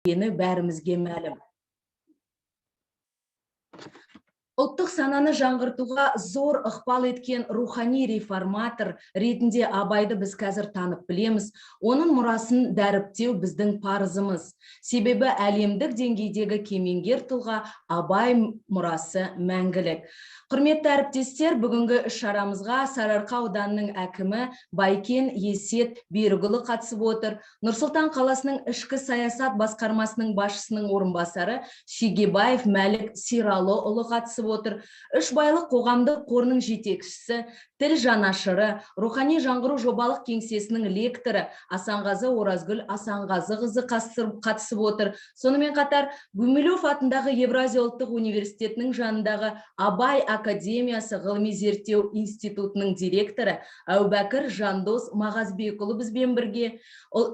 екені бәрімізге мәлім. Ұлттық сананы жаңғыртуға зор ықпал еткен рухани реформатор ретінде Абайды біз қазір танып білеміз. Оның мұрасын дәріптеу біздің парызымыз. Себебі әлемдік деңгейдегі кемеңгер тұлға Абай мұрасы мәңгілік. Құрметті әріптестер, бүгінгі іс-шарамызға Сарыарқа ауданының әкімі Байкен Есет Берікұлы қатысып отыр. Нұр-Сұлтан қаласының ішкі саясат басқармасының басшысының орынбасары Шегебаев Мәлік Сералыұлы қатысып отыр. Үш байлық қоғамдық қорының жетекшісі, тіл жанашыры, рухани жаңғыру жобалық кеңсесінің лекторы Асанғазы Оразгүл Асанғазықызы қатысып отыр. Сонымен қатар Гумилев атындағы Евразия ұлттық университетінің жанындағы Абай Академиясы ғылыми зерттеу институтының директоры Әубәкір Жандос Мағазбекұлы бізбен бірге,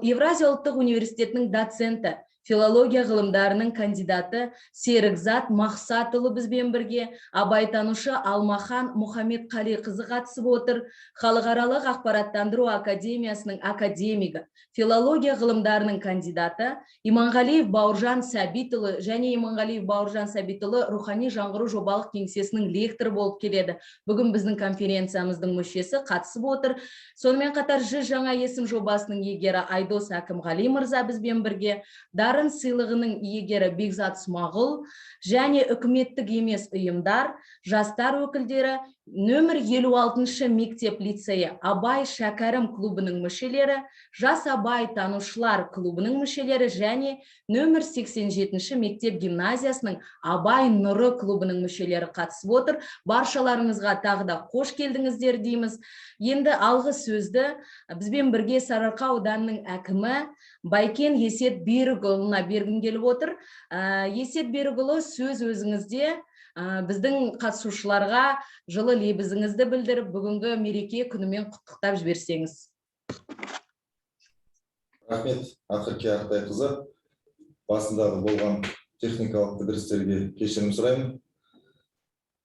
Евразия ұлттық университетінің доценті, филология ғылымдарының кандидаты Серікзат Мақсатұлы бізбен бірге, абайтанушы Алмахан Мұхаммедқалиқызы қатысып отыр. Халықаралық ақпараттандыру академиясының академигі, филология ғылымдарының кандидаты Иманғалиев Бауыржан Сәбитұлы және Иманғалиев Бауыржан Сәбитұлы рухани жаңғыру жобалық кеңсесінің лекторы болып келеді. Бүгін біздің конференциямыздың мүшесі қатысып отыр. Сонымен қатар 100 жаңа есім жобасының иегері Айдос Әкімғали мырза бізбен бірге, дарын сыйлығының иегері Бекзат Смағұл және үкіметтік емес ұйымдар, жастар өкілдері, нөмір 56 мектеп лицейі Абай Шәкәрім клубының мүшелері, жас Абай танушылар клубының мүшелері және нөмір 87 мектеп гимназиясының Абай Нұры клубының мүшелері қатысып отыр. Баршаларыңызға тағы да қош келдіңіздер дейміз. Енді алғы сөзді бізбен бірге Сарыарқа ауданының әкімі Байкен Есет Берікұлына бергім келіп отыр. Есет Берікұлы, сөз өзіңізде. Біздің қатысушыларға жылы лебізіңізді білдіріп, бүгінгі мереке күнімен құттықтап жіберсеңіз. Рахмет, Ақырке Ақтайқызы. Басындағы болған техникалық кідірістерге кешірім сұраймын.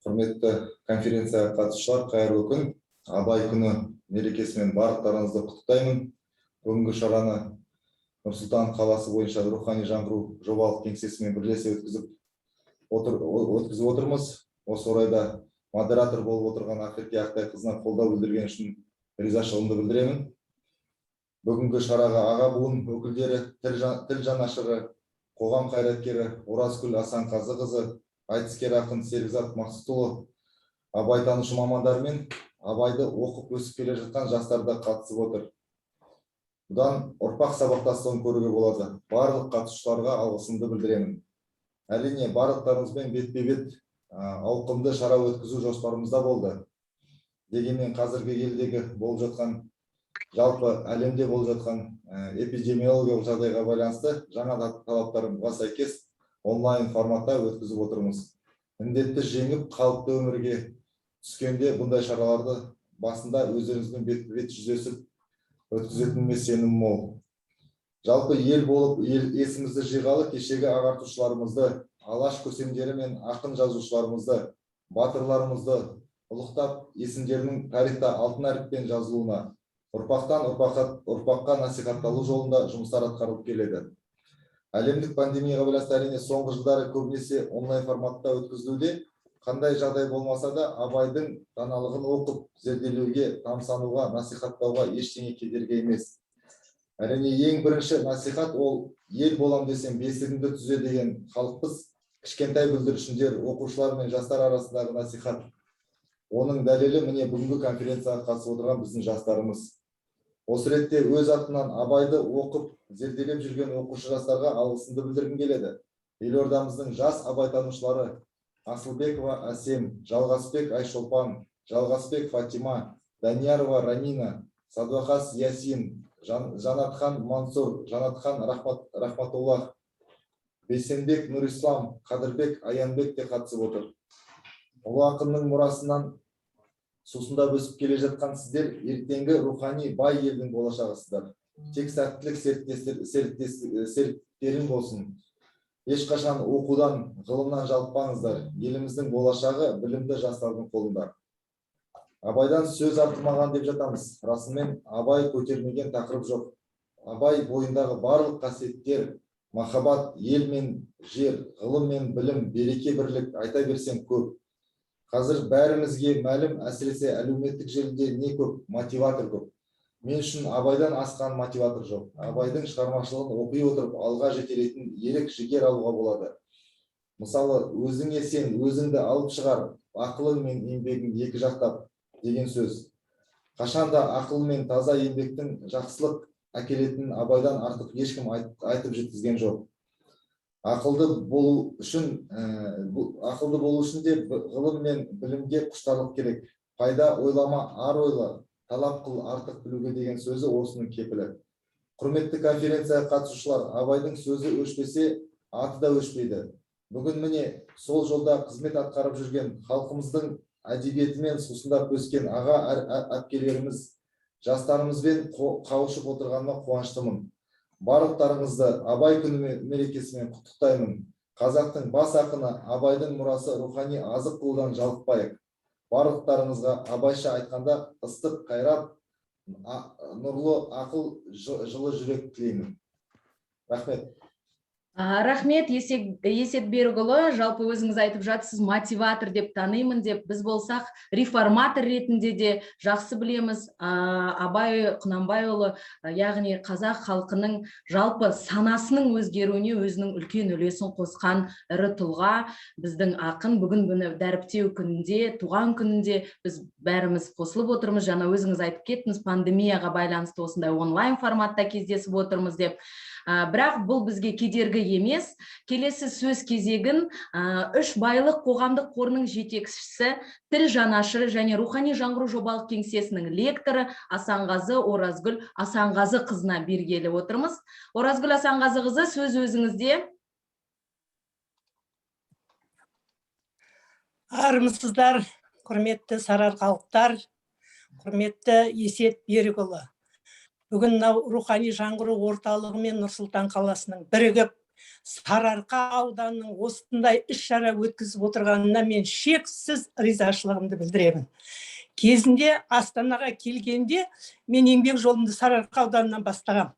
Құрметті конференцияға қатысушылар, қайырлы күн. Абай күні мерекесімен барлықтарыңызды құттықтаймын. Бүгінгі шараны Нұр-Сұлтан қаласы бойынша рухани жаңғыру жобалық кеңсесімен бірлесе өткізіп отырмыз. Осы орайда модератор болып отырған Ақырке Ақтайқызына қолдау білдірген үшін ризашылығымды білдіремін. Бүгінгі шараға аға буын өкілдері, тіл жанашыры, қоғам қайраткері Оразгүл Асанғазықызы, айтыскер ақын Серікзат Мақсатұлы, абайтанушы мамандар мен Абайды оқып өсіп келе жатқан жастар да қатысып отыр. Бұдан ұрпақ сабақтастығын көруге болады. Барлық қатысушыларға алғысымды білдіремін. Әрине, барлықтарыңызбен бетпе-бет ауқымды шара өткізу жоспарымызда болды. Дегенмен қазіргі елдегі болып жатқан, жалпы әлемде болып жатқан эпидемиологиялық жағдайға байланысты жаңа талаптарға сәйкес онлайн форматта өткізіп отырмыз. Індетті жеңіп, қалыпты өмірге түскенде бұндай шараларды басында өздеріңізбен бет-бет жүздесіп өткізетініне сенім мол. Жалпы ел болып, есімізді жиғалы кешегі ағартушыларымызды, алаш көсемдері мен ақын жазушыларымызды, батырларымызды ұлықтап, есімдерінің тарихта алтын әріппен жазылуына, ұрпақтан ұрпаққа насихатталу жолында жұмыстар атқарылып келеді. Әлемдік пандемияға байланысты әрине соңғы жылдары көбінесе онлайн форматта өткізілуде, қандай жағдай болмаса да Абайдың даналығын оқып, зерделеуге, тамсануға, насихаттауға ештеңе кедергі емес. Әрине, ең бірінші насихат ол ел болам десем бесігіңді түзе деген халықпыз. Кішкентай бүлдіршіндер, оқушылар мен жастар арасындағы насихат. Оның дәлелі міне бүгінгі конференцияға қатысып отырған біздің жастарымыз. Осы ретте өз атынан Абайды оқып, зерделеп жүрген оқушы жастарға алғысымды білдіргім келеді. Елордамыздың жас абайтанушылары Асылбекова Әсем, Жалғасбек Айшолпан, Жалғасбек Фатима, Даниярова Рамина, Садуақас Ясин, Жанатхан Мансур, Жанатхан Рахматуллах, Бейсенбек Нұрислам, Қадырбек Аянбек те қатысып отыр. Ұлы ақынның мұрасынан сусындап өсіп келе жатқан сіздер ертеңгі рухани бай елдің болашағысыздар. Тек сәттілік серіктерің болсын. Ешқашан оқудан, ғылымнан жалықпаңыздар. Еліміздің болашағы білімді жастардың қолында. Абайдан сөз артылмаған деп жатамыз. Расымен Абай көтермеген тақырып жоқ. Абай бойындағы барлық қасиеттер, махаббат, ел мен жер, ғылым мен білім, береке бірлік айта берсем көп. Қазір бәрімізге мәлім, әсіресе әлеуметтік желіде не көп, мотиватор көп. Мен үшін абайдан асқан мотиватор жоқ. Абайдың шығармашылығын оқи отырып алға жетелейтін ерік жігер алуға болады. Мысалы, өзіңе сен, өзіңді алып шығар, ақылың мен еңбегің екі жақтап деген сөз. Қашанда ақыл мен таза еңбектің жақсылық әкелетінін абайдан артық ешкім айтып жеткізген жоқ. Ақылды болу үшін де ғылым мен білімге құштарлық керек. Пайда ойлама, ар ойла, талап қыл, артық білуге деген сөзі осының кепілі. Құрметті конференцияға қатысушылар, абайдың сөзі өшпесе, аты да өшпейді. Бүгін міне сол жолда қызмет атқарып жүрген халқымыздың әдебиетімен сусындап өскен аға әпкелеріміз, жастарымызбен қауышып отырғаныма қуаныштымын. Барлықтарыңызды Абай күні мерекесімен құттықтаймын. Қазақтың бас ақыны Абайдың мұрасы рухани азық қылудан жалықпайық. Барлықтарыңызға абайша айтқанда ыстық қайрат, нұрлы ақыл, жылы жүрек тілеймін. Рахмет. Рахмет, Есет Берікұлы. Жалпы өзіңіз айтып жатсыз, мотиватор деп танимын деп. Біз болсақ, реформатор ретінде де жақсы білеміз. Абай Құнанбайұлы, яғни қазақ халқының жалпы санасының өзгеруіне өзінің үлкен үлесін қосқан ірі тұлға. Біздің ақын бүгін бұны дәріптеу күнінде, туған күнінде біз бәріміз қосылып отырмыз. Жаңа өзіңіз айтып кеттіңіз, пандемияға байланысты осындай онлайн форматта кездесіп отырмыз деп. Бірақ бұл бізге кедергі емес. Келесі сөз кезегін үш байлық қоғамдық қорының жетекшісі, тіл жанашыры және рухани жаңғыру жобалық кеңсесінің лекторы Асанғазы Оразгүл Асанғазы қызына бергелі отырмыз. Оразгүл Асанғазы қызы, сөз өзіңізде. Армысыздар, құрметті сарыарқалықтар, құрметті Есет Берікұлы. Бүгін рухани жаңғыру орталығы мен Нұр-Сұлтан қаласының бірігіп, Сарыарқа ауданының осындай іс-шара өткізіп отырғанына мен шексіз ризашылығымды білдіремін. Кезінде Астанаға келгенде мен еңбек жолымды Сарыарқа ауданынан бастағам.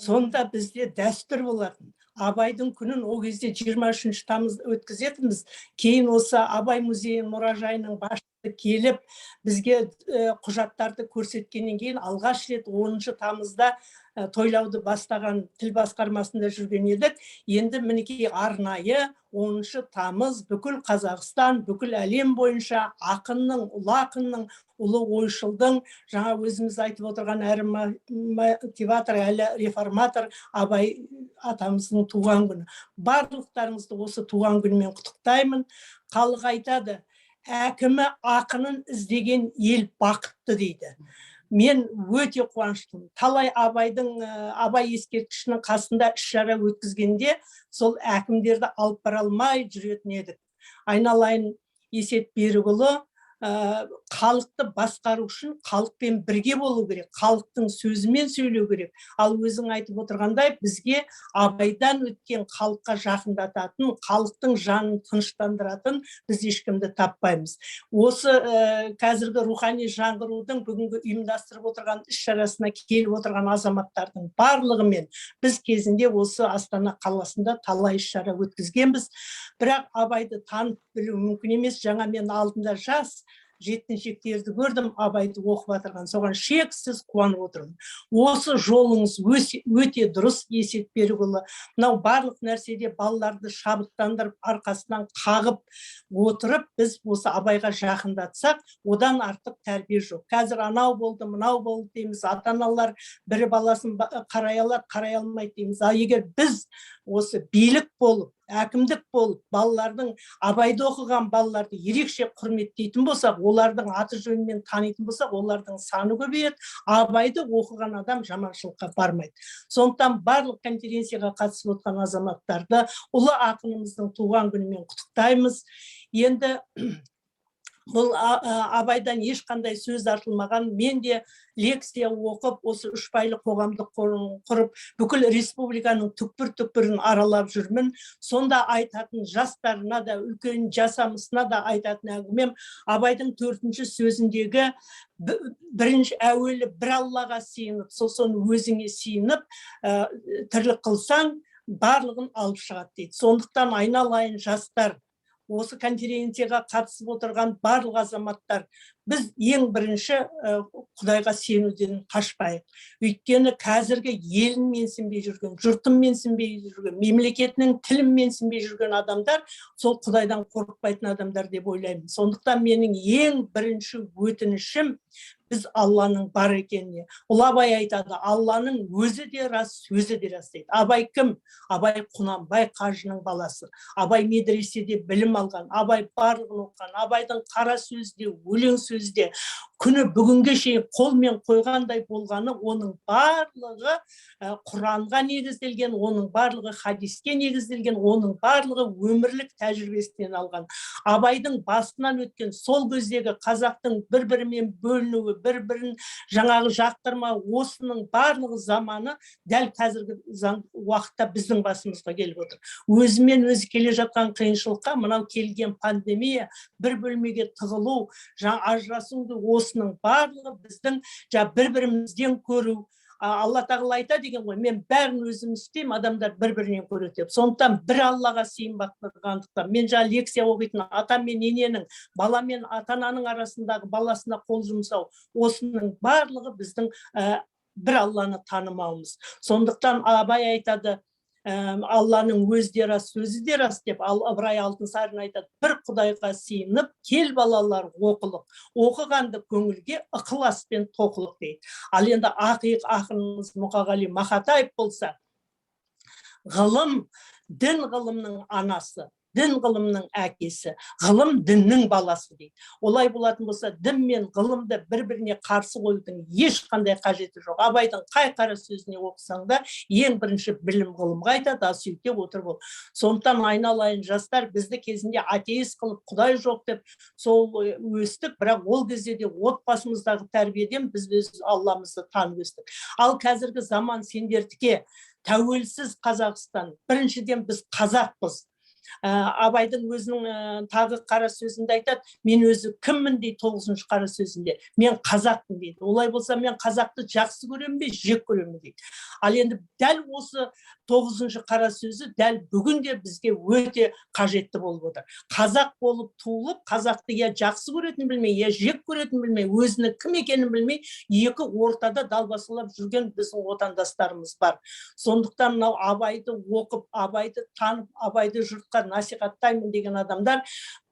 Сонда бізде дәстүр болатын. Абайдың күнін ол кезде 23 тамыз өткізетінбіз. Кейін осы Абай музейі мұражайының басшысы келіп, бізге құжаттарды көрсеткеннен кейін алғаш рет 10 тамызда тойлауды бастаған тіл басқармасында жүрген едік. Енді мінекей арнайы 10 тамыз бүкіл Қазақстан, бүкіл әлем бойынша ақынның, ұлы ойшылдың, жаңа өзіміз айтып отырған әрі мотиватор, әлі реформатор Абай атамыздың туған күні. Барлықтарыңызды осы туған күнімен құттықтаймын. Халық айтады, әкімі ақынын іздеген ел бақытты дейді. Мен өте қуаныштымын. Талай Абай ескерткішінің қасында іс-шара өткізгенде сол әкімдерді алып бара алмай жүретін едік. Айналайын Есет Берікұлы, халықты басқару үшін халықпен бірге болу керек, халықтың сөзімен сөйлеу керек. Ал өзің айтып отырғандай, бізге Абайдан өткен халыққа жақындататын, халықтың жанын тыныштандыратын біз ешкімді таппаймыз. Осы қазіргі рухани жаңғырудың бүгінгі ұйымдастырып отырған іс-шарасына келіп отырған азаматтардың барлығымен біз кезінде осы Астана қаласында талай іс-шара өткізгенбіз. Бірақ Абайды танып білу мүмкін емес. Жаңа мен алдында жас жеткіншектерді көрдім, Абайды оқып отырған. Соған шексіз қуанып отырмын. Осы жолыңыз өте дұрыс, Есет Берікұлы. Мынау барлық нәрседе балаларды шабыттандырып, арқасынан қағып отырып, біз осы Абайға жақындатсақ, одан артық тәрбие жоқ. Қазір анау болды, мынау болды дейміз. Ата-аналар бірі баласын қарай алады, қарай алмайды дейміз. Ал егер біз осы билік болып, әкімдік болып, балалардың, Абайды оқыған балаларды ерекше құрметтейтін болсақ, олардың аты жөнінен танитын болсақ, олардың саны көбейеді. Абайды оқыған адам жаманшылыққа бармайды. Сондықтан барлық конференцияға қатысып отқан азаматтарды ұлы ақынымыздың туған күнімен құттықтаймыз. Енді бұл Абайдан ешқандай сөз артылмаған. Мен де лекция оқып, осы үш байлық қоғамдық қорын құрып, бүкіл республиканың түкпір-түкпірін аралап жүрмін. Сонда айтатын жастарына да, үлкен жасамысына да айтатын әңгімем, Абайдың 4-ші сөзіндегі бірінші әуелі бір Аллаға сиынып, сосын өзіңе сиынып, тірлік қылсаң, барлығын алып шығады дейді. Сондықтан айналайын жастар, осы конференцияға қатысып отырған барлық азаматтар, біз ең бірінші Құдайға сенуден қашпайық. Өйткені қазіргі елін менсінбей жүрген, жұртын менсінбей жүрген, мемлекетінің тілін менсінбей жүрген адамдар сол Құдайдан қорықпайтын адамдар деп ойлаймын. Сондықтан менің ең бірінші өтінішім біз Алланың бар екеніне. Ұлы Абай айтады, Алланың өзі де рас, сөзі де рас дейді. Абай кім? Абай Құнанбай қажының баласы. Абай медреседе білім алған, Абай барлығын оқыған, Абайдың қара сөзде, өлең сөзде күні бүгінге шейін қолмен қойғандай болғаны, оның барлығы Құранға негізделген, оның барлығы хадиске негізделген, оның барлығы өмірлік тәжірибесінен алған. Абайдың басынан өткен сол кездегі қазақтың бір-бірімен бөлінуі, бір-бірін жаңағы жақтырма, осының барлығы заманы дәл қазіргі уақытта біздің басымызға келіп отыр. Өзімен өзі келе жатқан қиыншылыққа мынау келген пандемия, бір бөлмеге тығылу, ажырасуды, осының барлығы біздің бір-бірімізден көру. Алла тағала айтады деген ғой, мен бәрін өзім істеймін, адамдар бір-бірінен көреді деп. Сондықтан бір Аллаға сыйынбағандықтан мен лекция оқитын ата мен ененің, бала мен ата-ананың арасындағы баласына қол жұмсау, осының барлығы біздің бір Алланы танымауымыз. Сондықтан Абай айтады, Алланың өзі де рас, сөзі де рас деп, Ыбырай Алтынсарин айтады, бір Құдайға сыйынып, кел балалар оқылық, оқығанды көңілге ықыласпен тоқылық дейді. Ал енді ақынымыз Мұқағали Мақатаев болса, ғылым, дін ғылымның анасы, дін ғылымның әкесі, ғылым діннің баласы дейді. Олай болатын болса, дін мен ғылымды бір-біріне қарсы қоюдың ешқандай қажеті жоқ. Абайдың қай қара сөзіне оқысаң да, ең бірінші білім ғылымға айтады, асүйте отырып ол. Сондықтан айналайын жастар, бізді кезінде атеист қылып, Құдай жоқ деп сол өстік, бірақ ол кезде де отбасымыздағы тәрбиеден біз Алламызды танып өстік. Ал қазіргі заман сендердікі, тәуелсіз Қазақстан, біріншіден біз қазақпыз. Абайдың өзінің тағы қара сөзінде айтады, мен өзі кіммін дейді 9-шы қара сөзінде, мен қазақпын дейді. Олай болса мен қазақты жақсы көремін бе, жек көремін дейді. Ал енді дәл осы 9-шы қара сөзі дәл бүгінде бізге өте қажетті болып отыр. Қазақ болып туылып, қазақты я жақсы көретін білмей, я жек көретін білмей, өзінің кім екенін білмей, екі ортада далбасалап жүрген біздің отандастарымыз бар. Сондықтан мынау Абайды оқып, Абайды танып, Абайды жұртқа насихаттаймын деген адамдар,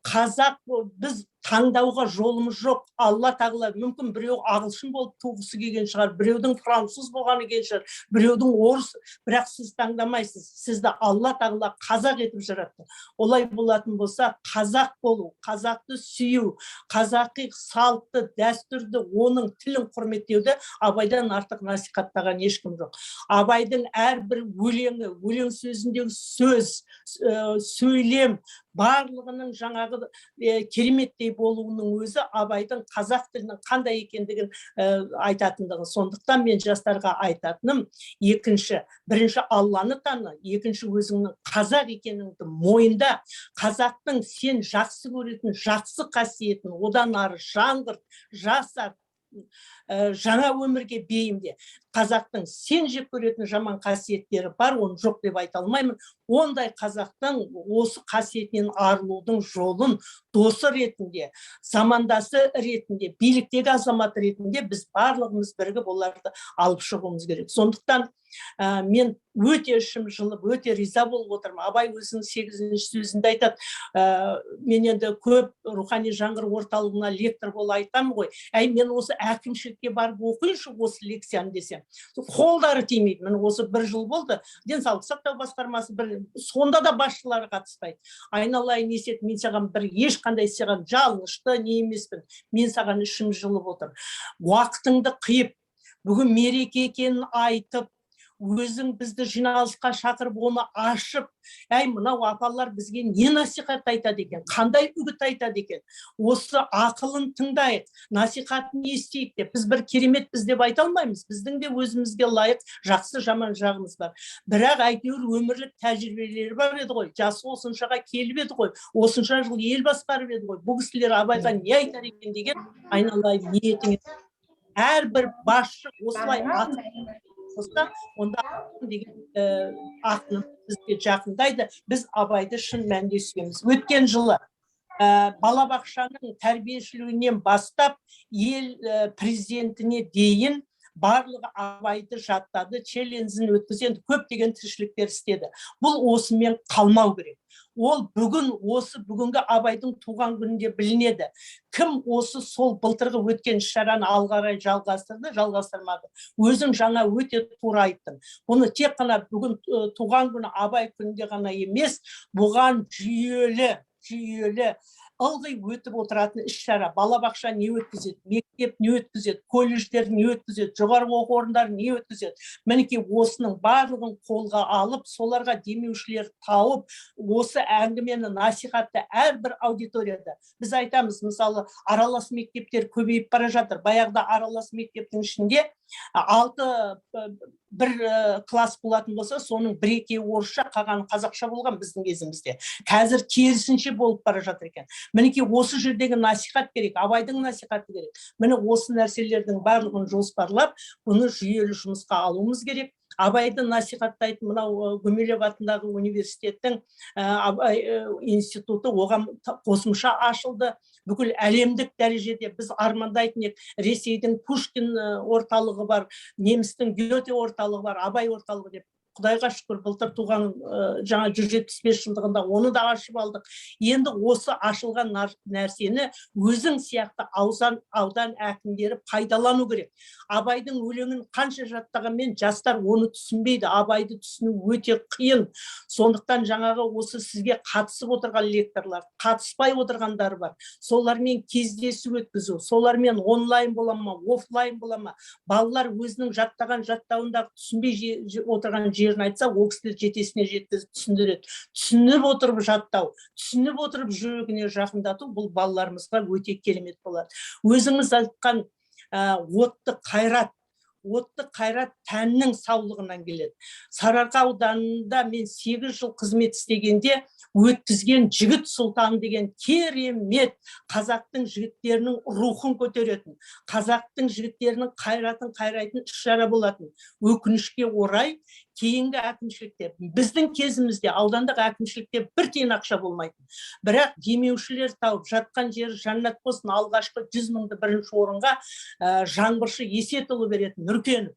қазақ, біз таңдауға жолымыз жоқ. Алла тағала мүмкін біреу ағылшын болып туғысы келген шығар, біреудің француз болғаны келген шығар, біреудің орыс, бірақ сіз таңдамайсыз. Сізді Алла тағала қазақ етіп жаратты. Олай болатын болса, қазақ болу, қазақты сүю, қазақи салтты, дәстүрді, оның тілін құрметтеуді Абайдан артық насихаттаған ешкім жоқ. Абайдың әрбір өлеңі, өлең сөзіндегі сөз, сөйлем, барлығының жаңағы кереметтей болуының өзі Абайдың қазақ тілінің қандай екендігін айтатындығы. Сондықтан мен жастарға айтатыным, бірінші Алланы таны, екінші өзіңнің қазақ екеніңді мойында, қазақтың сен жақсы көретін жақсы қасиетін одан ары жаңғырт, жасарт, жаңа өмірге бейімде. Қазақтың сен жек көретін жаман қасиеттері бар, оны жоқ деп айта алмаймын. Ондай қазақтың осы қасиетінен арылудың жолын досы ретінде, замандасы ретінде, биліктегі азамат ретінде біз барлығымыз бірігіп оларды алып шығуымыз керек. Сондықтан мен өте ішім жылып, өте риза болып отырмын. Абай өзінің 8-ші сөзінде айтады, мен енді көп рухани жаңғыру орталығына лектор болып айтамын ғой, мен осы әкімшілікке барып оқиыншы осы лекцияны десем, қолдары тимейді. Міне осы 1 жыл болды, денсаулық сақтау басқармасы сонда да басшылары қатыспайды. Айналайын Есет, мен саған ешқандай саған жалынышты не емеспін. Мен саған ішім жылып отыр. Уақытыңды қиып, бүгін мереке екенін айтып, өзің бізді жиналысқа шақырып, оны ашып, мынау апалар бізге не насихат айтады екен, қандай үгіт айтады екен, осы ақылын тыңдайық, насихатын естейік деп, біз бір керемет біз деп айта алмаймыз, біздің де өзімізге лайық жақсы жаман жағымыз бар. Бірақ әйтеуір өмірлік тәжірибелері бар еді ғой, жасы осыншаға келіп еді ғой, осынша жыл ел басқарып еді ғой, бұл кісілер Абайға не айтар екен деген айналайын ниетіңіз. Әрбір басшы осылай болса, онда деген ақын бізге жақындайды. Біз Абайды шын мәнінде сүйеміз. Өткен жылы балабақшаның тәрбиешілігінен бастап ел президентіне дейін барлығы Абайды жаттады, челленджін өткізді, көптеген тіршіліктер істеді. Бұл осымен қалмау керек. Ол бүгінгі Абайдың туған күнінде білінеді. Кім осы сол былтырғы өткен шараны алғарай жалғастырды, жалғастырмады. Өзің жаңа өте тура айттың. Бұны тек қана бүгін туған күні Абай күнінде ғана емес, бұған жүйелі ылғи өтіп отыратын іс-шара. Балабақша не өткізеді, мектеп не өткізеді, колледждер не өткізеді, жоғарғы оқу орындары не өткізеді. Мінекей осының барлығын қолға алып, соларға демеушілер тауып, осы әңгімені насихатты әрбір аудиторияда. Біз айтамыз, мысалы, аралас мектептер көбейіп бара жатыр. Баяғыда аралас мектептің ішінде 6 бір класс болатын болса, соның 1-2 орысша, қалғаны қазақша болған біздің кезімізде. Қазір керісінше болып бара жатыр екен. Мінекей осы жердегі насихат керек, Абайдың насихаты керек. Міне осы нәрселердің барлығын жоспарлап, бұны жүйелі жұмысқа алуымыз керек. Абайды насихаттайтын мынау Гумилев атындағы университеттің Абай институты оған қосымша ашылды. Бүкіл әлемдік дәрежеде біз армандайтын едік. Ресейдің Пушкин орталығы бар, немістің Гёте орталығы бар, Абай орталығы деп. Құдайға шүкір, былтыр туған жаңа 175 жылдығында оны да ашып алдық. Енді осы ашылған нәрсені өзің сияқты аудан әкімдері пайдалану керек. Абайдың өлеңін қанша жаттағанмен жастар оны түсінбейді. Абайды түсіну өте қиын. Сондықтан жаңағы осы сізге қатысып отырған лекторлар, қатыспай отырғандар бар. Солармен кездесу өткізу, солармен онлайн бола ма, офлайн бола ма, балалар өзінің жаттауындағы түсінбей отырған жерін айтса, ол кісілер жетесіне жеткізіп түсіндіреді. Түсініп отырып жаттау, түсініп отырып жүрегіне жақындату, бұл балаларымызға өте керемет болады. Өзіңіз айтқан отты қайрат тәннің саулығынан келеді. Сарыарқа ауданында мен 8 жыл қызмет істегенде өткізген жігіт сұлтан деген керемет қазақтың жігіттерінің рухын көтеретін, қазақтың жігіттерінің қайратын қайрайтын іс-шара болатын. Өкінішке орай, кейінгі әкімшілікте, біздің кезімізде аудандық әкімшілікте 1 тиын ақша болмайтын. Бірақ демеушілер тауып, жатқан жері жаннат болсын, алғашқы 100 мыңды 1-ші орынға жаңбыршы Есетұлы беретін, Нұркенов.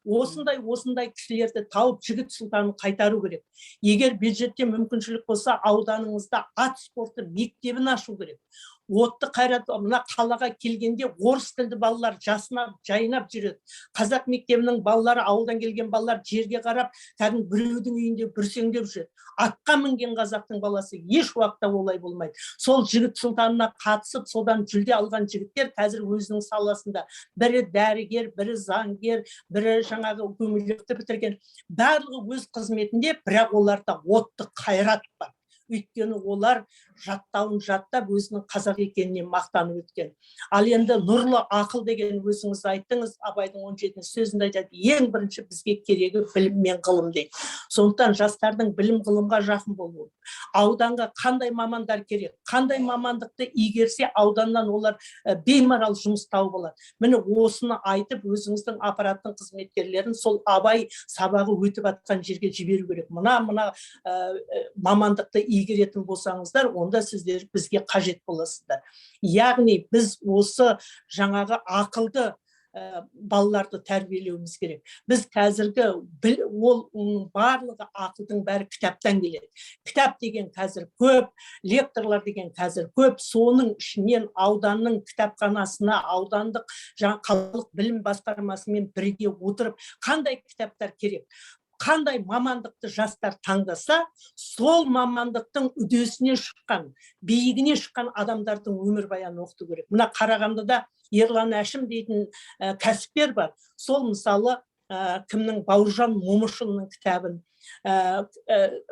Осындай кісілерді тауып жігіт сұлтанын қайтару керек. Егер бюджетте мүмкіншілік болса, ауданыңызда ат спорты мектебін ашу керек. Отты қайрат, мына қалаға келгенде орыс тілді балалар жасынап, жайнап жүреді. Қазақ мектебінің балалары, ауылдан келген балалар жерге қарап, кәдімгі біреудің үйінде бүрсеңдеп жүреді. Атқа мінген қазақтың баласы еш уақытта олай болмайды. Сол жігіт сұлтанына қатысып, содан жүлде алған жігіттер қазір өзінің саласында. Бірі дәрігер, бірі заңгер, бірі жаңағы Гумилевті бітірген. Барлығы өз қызметінде, бірақ оларда отты қайрат бар. Өйткені олар жаттауын жаттап, өзінің қазақ екеніне мақтанып өткен. Ал енді нұрлы ақыл деген өзіңіз айттыңыз, Абайдың 17 сөзінде айтады, ең бірінші бізге керегі білім мен ғылым дейді. Сондықтан жастардың білім ғылымға жақын болуы. Ауданға қандай мамандар керек, қандай мамандықты игерсе, ауданнан олар беймарал жұмыс тауып алады. Міне осыны айтып, өзіңіздің аппараттың қызметкерлерін сол Абай сабағы өтіп атқан жерге жіберу керек. Мына мамандықты игеретін болсаңыздар, онда сіздер бізге қажет боласыздар. Яғни біз осы жаңағы ақылды балаларды тәрбиелеуіміз керек. Біз қазіргі ол барлығы ақылдың бәрі кітаптан келеді. Кітап деген қазір көп, лекторлар деген қазір көп. Соның ішінен ауданның кітапханасына, аудандық қалалық білім басқармасымен бірге отырып, қандай кітаптар керек? Қандай мамандықты жастар таңдаса, сол мамандықтың үдесіне шыққан, биігіне шыққан адамдардың өмірбаянын оқыту керек. Мына Қарағандыда Ерлан Әшім дейтін кәсіпкер бар. Сол мысалы кімнің Бауыржан Момышұлының кітабын,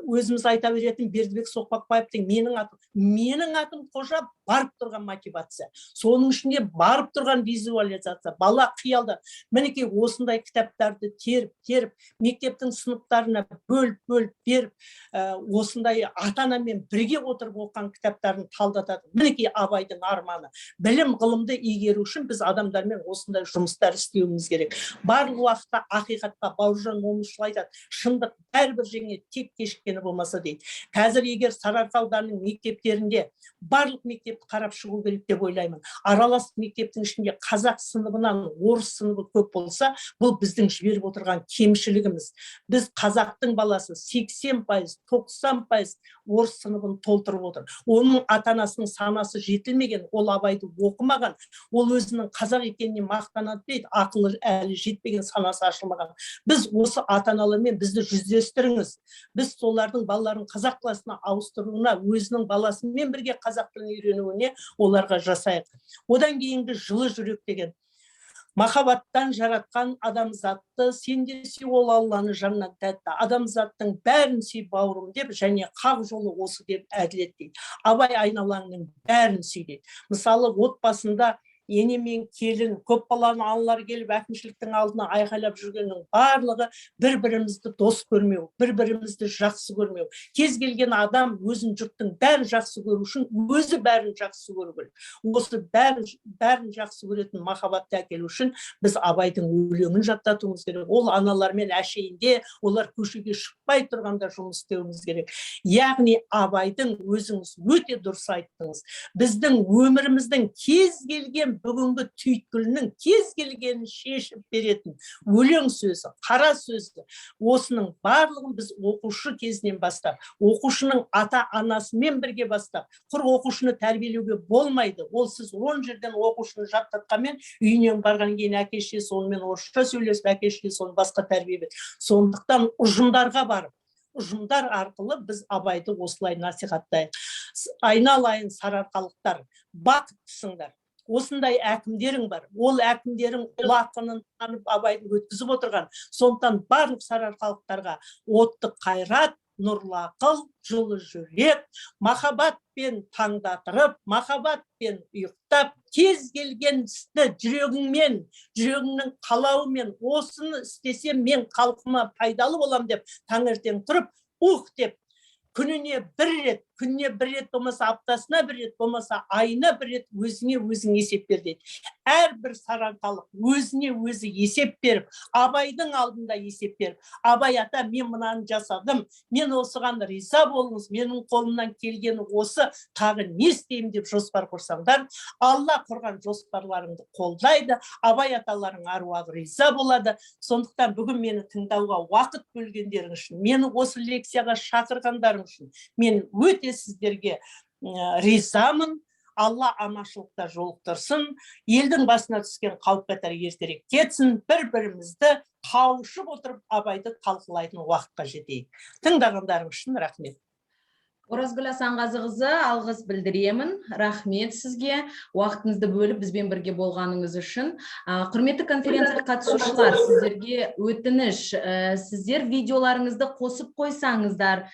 өзіміз айта беретін Бердібек Соқпақбаевтың менің атым Қожа барып тұрған мотивация, соның ішінде барып тұрған визуализация, бала қиялды. Мінекей осындай кітаптарды теріп, мектептің сыныптарына бөліп беріп, осындай ата-анамен бірге отырып оқыған кітаптарын талдатады. Мінекей Абайдың арманы. Білім, ғылымды игеру үшін біз адамдармен осындай жұмыстар істеуіміз керек. Барлық уақытта ақиқатқа Бауыржан Момышұлы айтады, шындық бәрібір жеңеді, тек кешіккені болмаса дейді. Қазір егер Сарыарқа ауданының мектептерінде барлық мектепті қарап шығу керек деп ойлаймын. Аралас мектептің ішінде қазақ сыныбынан орыс сыныбы көп болса, бұл біздің жіберіп отырған кемшілігіміз. Біз қазақтың баласы 80%, 90% орыс сыныбын толтырып отыр. Оның ата-анасының санасы жетілмеген, ол Абайды оқымаған, ол өзінің қазақ екеніне мақтанады дейді, ақылы әлі жетпеген, санасы ашылмаған. Біз осы ата-аналармен бізді жүздестіріңіз. Біз солардың балаларын қазақ класына ауыстыруына, өзінің баласымен бірге қазақ тілін үйренуіне оларға жасайық. Одан кейінгі жылы жүрек деген. Махаббаттан жаратқан адамзатты, сен де сүй, ол Алланы жаннан тәтті. Адамзаттың бәрін сүй бауырым деп, және қақ жолы осы деп әділеттейді. Абай айналаңның бәрін сүй дейді. Мысалы, отбасында ене мен келін, көп баланы аналар келіп әкімшіліктің алдына айқайлап жүргеннің барлығы бір-бірімізді дос көрмеу, бір-бірімізді жақсы көрмеу. Кез келген адам өзін жұрттың бәрін жақсы көру үшін өзі бәрін жақсы көру керек. Осы бәрін жақсы көретін махаббатты әкелу үшін біз Абайдың өлеңін жаттатуымыз керек. Ол аналармен әшейінде, олар көшеге шықпай тұрғанда жұмыс істеуіміз керек. Яғни Абайдың, өзіңіз өте дұрыс айттыңыз, біздің өміріміздің кез келген бүгінгі түйткілінің кез келгенін шешіп беретін өлең сөзі, қара сөзі, осының барлығын біз оқушы кезінен бастап, оқушының ата-анасымен бірге бастап, құр оқушыны тәрбиелеуге болмайды. Ол сіз 10 жерден оқушыны жаттатқанмен, үйінен барған кейін әке-шешесі сонымен орысша сөйлесіп, әке-шешесі соны басқа тәрбие береді. Сондықтан ұжымдарға барып, ұжымдар арқылы біз Абайды осылай насихаттайық. Айналайын сарыарқалықтар, бақыттысыңдар. Осындай әкімдерің бар. Ол әкімдерің ұлы ақынын танып Абайды өткізіп отырған. Сондықтан барлық сарыарқалықтарға отты қайрат, нұрлы ақыл, жылы жүрек, махаббатпен таңдатырып, махаббатпен ұйықтап, кез келген істі жүрегіңмен, жүрегіңнің қалауымен, осыны істесем мен халқыма пайдалы болам деп таңертең тұрып, деп күніне бір рет болмаса аптасына бір рет, болмаса айына бір рет өзіңе өзің есеп бер дейді. Әрбір сарыарқалық өзіне өзі есеп беріп, Абайдың алдында есеп беріп, Абай ата, мен мынаны жасадым, мен осыған риза болыңыз, менің қолымнан келгені осы, тағы не істеймін деп жоспар құрсаңдар, Алла құрған жоспарларыңды қолдайды, Абай аталарың аруағы риза болады. Сондықтан бүгін мені тыңдауға уақыт бөлгендерің үшін, мені осы лекцияға шақырғандарың үшін мен өте сіздерге ризамын. Алла аманшылықта жолықтырсын, елдің басына түскен қауіп-қатер ертерек кетсін, бір-бірімізді қауышып отырып Абайды талқылайтын уақытқа жетейік. Тыңдағандарың үшін рахмет. Оразгүл Асанғазықызы, алғыс білдіремін. Рахмет сізге. Уақытыңызды бөліп бізбен бірге болғаныңыз үшін. Құрметті конференция қатысушылар, сіздерге өтініш, сіздер видеоларыңызды қосып қойсаңыздар,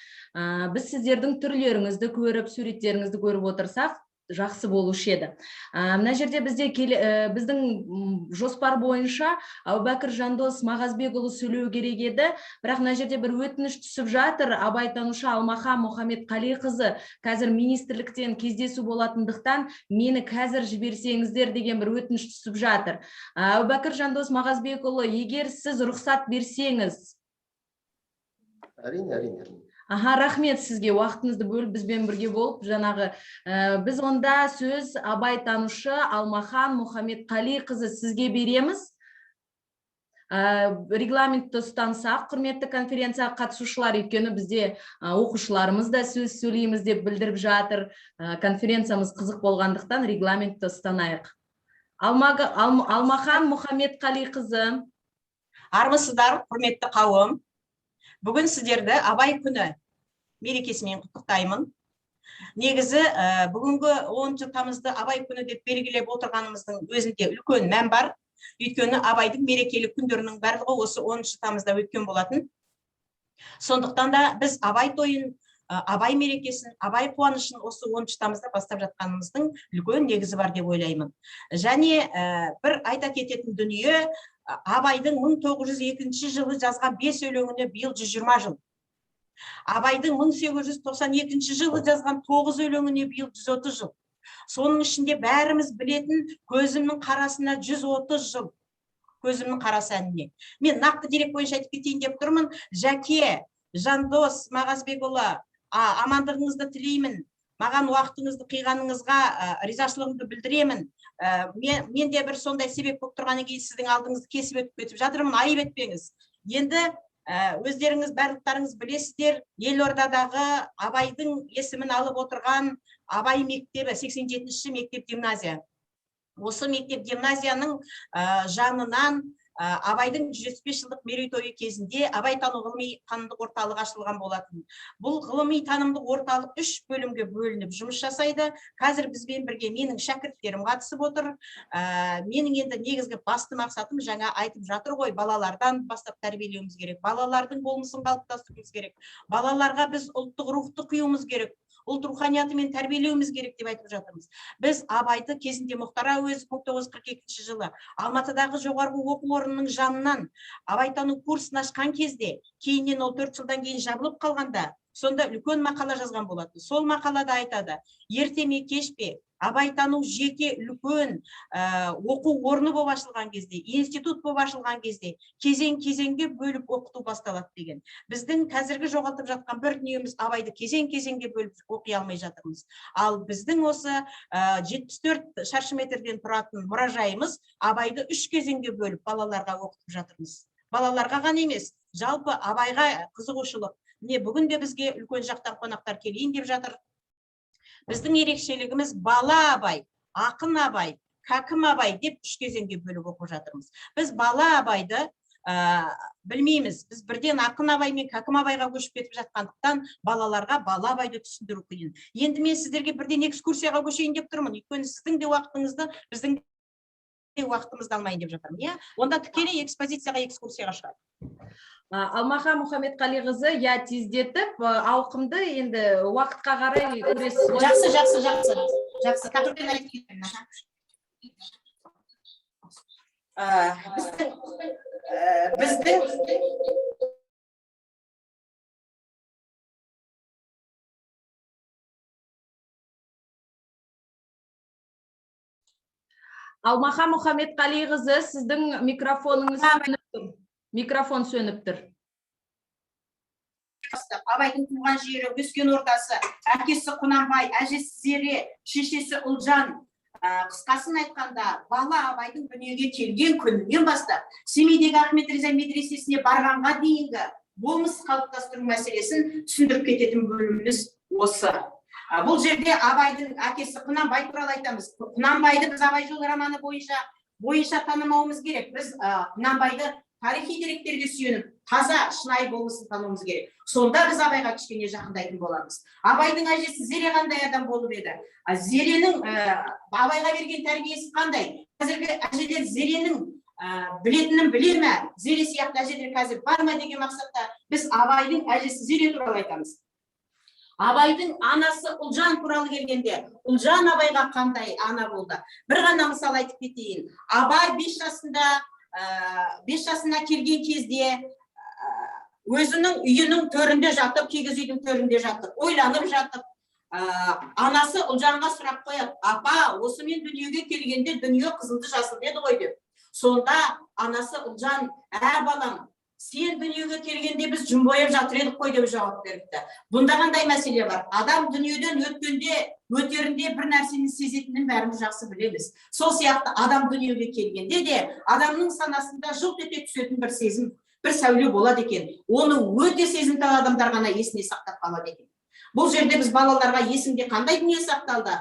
біз сіздердің түрлеріңізді көріп, суреттеріңізді көріп отырсақ, жақсы болушы еді. Мына жерде біздің жоспар бойынша Әубәкір Жандос Мағазбекұлы сөйлеу керек еді, бірақ мына жерде бір өтініш түсіп жатыр. Абайтанушы Алмахан Мұхамедқалиқызы қазір министрліктен кездесу болатындықтан мені қазір жіберсеңіздер деген бір өтініш түсіп жатыр. Әубәкір Жандос Мағазбекұлы, егер сіз рұқсат берсеңіз. Әрине. Рахмет сізге, уақытыңызды бөліп бізбен бірге болып, жаңағы біз онда сөз абайтанушы Алмахан Мұхамедқалиқызы сізге береміз. Регламентті ұстансақ, құрметті конференция қатысушылар, өйткені бізде оқушыларымыз да сөз сөйлейміз деп білдіріп жатыр. Конференциямыз қызық болғандықтан регламентті ұстанайық. Алмахан Мұхамедқалиқызы. Армысыздар, құрметті қауым. Бүгін сіздерді Абай күні мерекесімен құттықтаймын. Негізі бүгінгі 10 тамызды Абай күні деп белгілеп отырғанымыздың өзінде үлкен мән бар. Өйткені Абайдың мерекелік күндерінің барлығы осы 10 тамызда өткен болатын. Сондықтан да біз Абай тойын абай мерекесін, абай қуанышын осы 10 тамызда бастап жатқанымыздың үлкен негізі бар деп ойлаймын. Және бір айта кететін дүние, абайдың 1902 жылы жазған 5 өлеңіне биыл 120 жыл. Абайдың 1892 жылы жазған 9 өлеңіне биыл 130 жыл. Соның ішінде бәріміз білетін көзімнің қарасына 130 жыл. Көзімнің қарасы әніне. Мен нақты дерек бойынша айтып кетейін деп тұрмын. Жәке, Жандос Мағазбекұлы, амандығыңызды тілеймін. Маған уақытыңызды қиғаныңызға ризашылығымды білдіремін. Мен де бір сондай себеп болып тұрғаннан кейін сіздің алдыңызды кесіп өтіп кетіп жатырмын. Айып етпеңіз. Енді өздеріңіз барлықтарыңыз білесіздер, Елордадағы Абайдың есімін алып отырған Абай мектебі, 87-ші мектеп гимназия. Осы мектеп гимназияның жанынан Абайдың 105 жылдық мерейтойы кезінде Абай тану ғылыми танымдық орталығы ашылған болатын. Бұл ғылыми танымдық орталық 3 бөлімге бөлініп жұмыс жасайды. Қазір бізбен бірге менің шәкірттерім қатысып отыр. Менің енді негізгі басты мақсатым жаңа айтып жатыр ғой, балалардан бастап тәрбиелеуіміз керек. Балалардың болмысын қалыптастыруымыз керек. Балаларға біз ұлттық рухты құюымыз керек. Ұлт руханиятымен тәрбиелеуіміз керек деп айтып жатырмыз. Біз Абайды кезінде Мұхтар Әуезов 1942 жылы Алматыдағы жоғарғы оқу орнының жанынан абайтану курсын ашқан кезде, кейіннен ол 4 жылдан кейін жабылып қалғанда, сонда үлкен мақала жазған болады. Сол мақалада айтады, ерте ме кеш пе абайтану жеке үлкен оқу орны болып ашылған кезде, институт болып ашылған кезде, кезең-кезеңге бөліп оқыту басталады деген. Біздің қазіргі жоғалтып жатқан бір дүниеміз Абайды кезең-кезеңге бөліп оқи алмай жатырмыз. Ал біздің осы 74 шаршы метрден тұратын мұражайымыз Абайды 3 кезеңге бөліп балаларға оқытып жатырмыз. Балаларға ғана емес, жалпы Абайға қызығушылық. Не бүгін де бізге үлкен жақтан қонақтар келейін деп жатыр. Біздің ерекшелігіміз бала Абай, ақын Абай, кәкім Абай деп 3 кезеңге бөліп оқып жатырмыз. Біз бала Абайды білмейміз. Біз бірден ақын Абай мен кәкім Абайға көшіп кетіп жатқандықтан балаларға бала Абайды түсіндіру қиын. Енді мен сіздерге бірден экскурсияға көшейін деп тұрмын. Өйткені сіздің де уақытыңызды, біздің де уақытымызды алмайын деп жатырмын. Онда тікелей экспозицияға, экскурсияға шығайық. Алмаха Мұхамедқалиқызы, тездетіп, ауқымды енді уақытқа қарай көресіз. Жақсы. Тақырыппен айтып кетемін. Біздің Алмаха Мұхамедқалиқызы, сіздің микрофоныңыз сөніп тұр. Микрофон сөніп тұр. Абайдың туған жері, өскен ортасы, әкесі Құнанбай, әжесі Зере, шешесі Ұлжан. Қысқасын айтқанда, бала Абайдың дүниеге келген күнінен бастап, Семейдегі Ахмет Риза медресесіне барғанға дейінгі болмыс қалыптастыру мәселесін түсіндіріп кететін бөліміміз осы. Бұл жерде Абайдың әкесі Құнанбай туралы айтамыз. Құнанбайды біз Абай жолы романы бойынша танымауымыз керек. Біз Құнанбайды тарихи деректерге сүйеніп, таза, шынайы болмысын тануымыз керек. Сонда біз Абайға кішкене жақындайтын боламыз. Абайдың әжесі Зере қандай адам болып еді? Зеренің Абайға берген тәрбиесі қандай? Қазіргі әжелер Зеренің білетінін біле ме? Зере сияқты әжелер қазір бар ма деген мақсатта біз Абайдың әжесі Зере туралы айтамыз. Абайдың анасы Ұлжан туралы келгенде, Ұлжан Абайға қандай ана болды? Бір ғана мысал айтып кетейін. Абай 5 жасына келген кезде өзінің үйінің төрінде жатып, кигіз үйдің төрінде жатып, ойланып жатып, анасы Ұлжанға сұрақ қояды: апа, осы мен дүниеге келгенде дүние қызылды жасылды еді ғой деп. Сонда анасы Ұлжан: балам, сен дүниеге келгенде біз жүн бояп жатыр едік қой деп жауап беріпті. Бұнда қандай мәселе бар? Адам дүниеден өтерінде бір нәрсені сезетінін бәріміз жақсы білеміз. Сол сияқты адам дүниеге келгенде де адамның санасында жылт ете түсетін бір сезім, бір сәуле болады екен. Оны өте сезімтал адамдар ғана есіне сақтап қалады екен. Бұл жерде біз балаларға есіңде қандай дүние сақталды,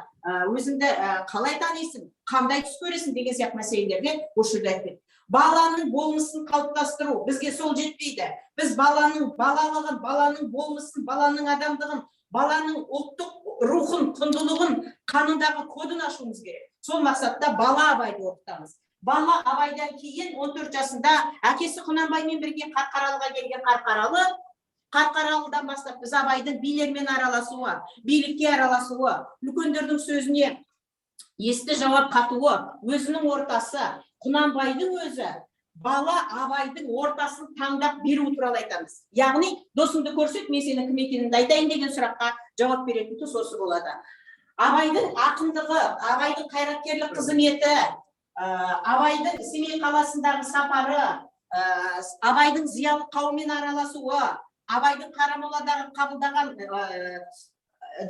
өзіңді қалай танисың, қандай түс көресің деген сияқты мәселелерге осы жерде айтып кетті. Баланың болмысын қалыптастыру бізге сол жетпейді. Біз баланың балалығын, баланың болмысын, баланың адамдығын, баланың ұлттық рухын, құндылығын, қанындағы кодын ашуымыз керек. Сол мақсатта бала Абайды оқытамыз. Бала Абайдан кейін 14 жасында әкесі Құнанбаймен бірге Қарқаралыға келген. Қарқаралы Қарқаралыдан бастап біз абайдың билермен араласуы, билікке араласуы, үлкендердің сөзіне есті жауап қатуы, өзінің ортасы, Құнанбайдың өзі бала абайдың ортасын таңдап беру туралы айтамыз. Яғни досыңды көрсет, мен сенің кім екеніңді айтайын деген сұраққа жауап беретін тұс осы болады. Абайдың ақындығы, абайдың қайраткерлік қызметі, абайдың Семей қаласындағы сапары, абайдың зиялы қауыммен араласуы, абайдың Қарамоладағы қабылдаған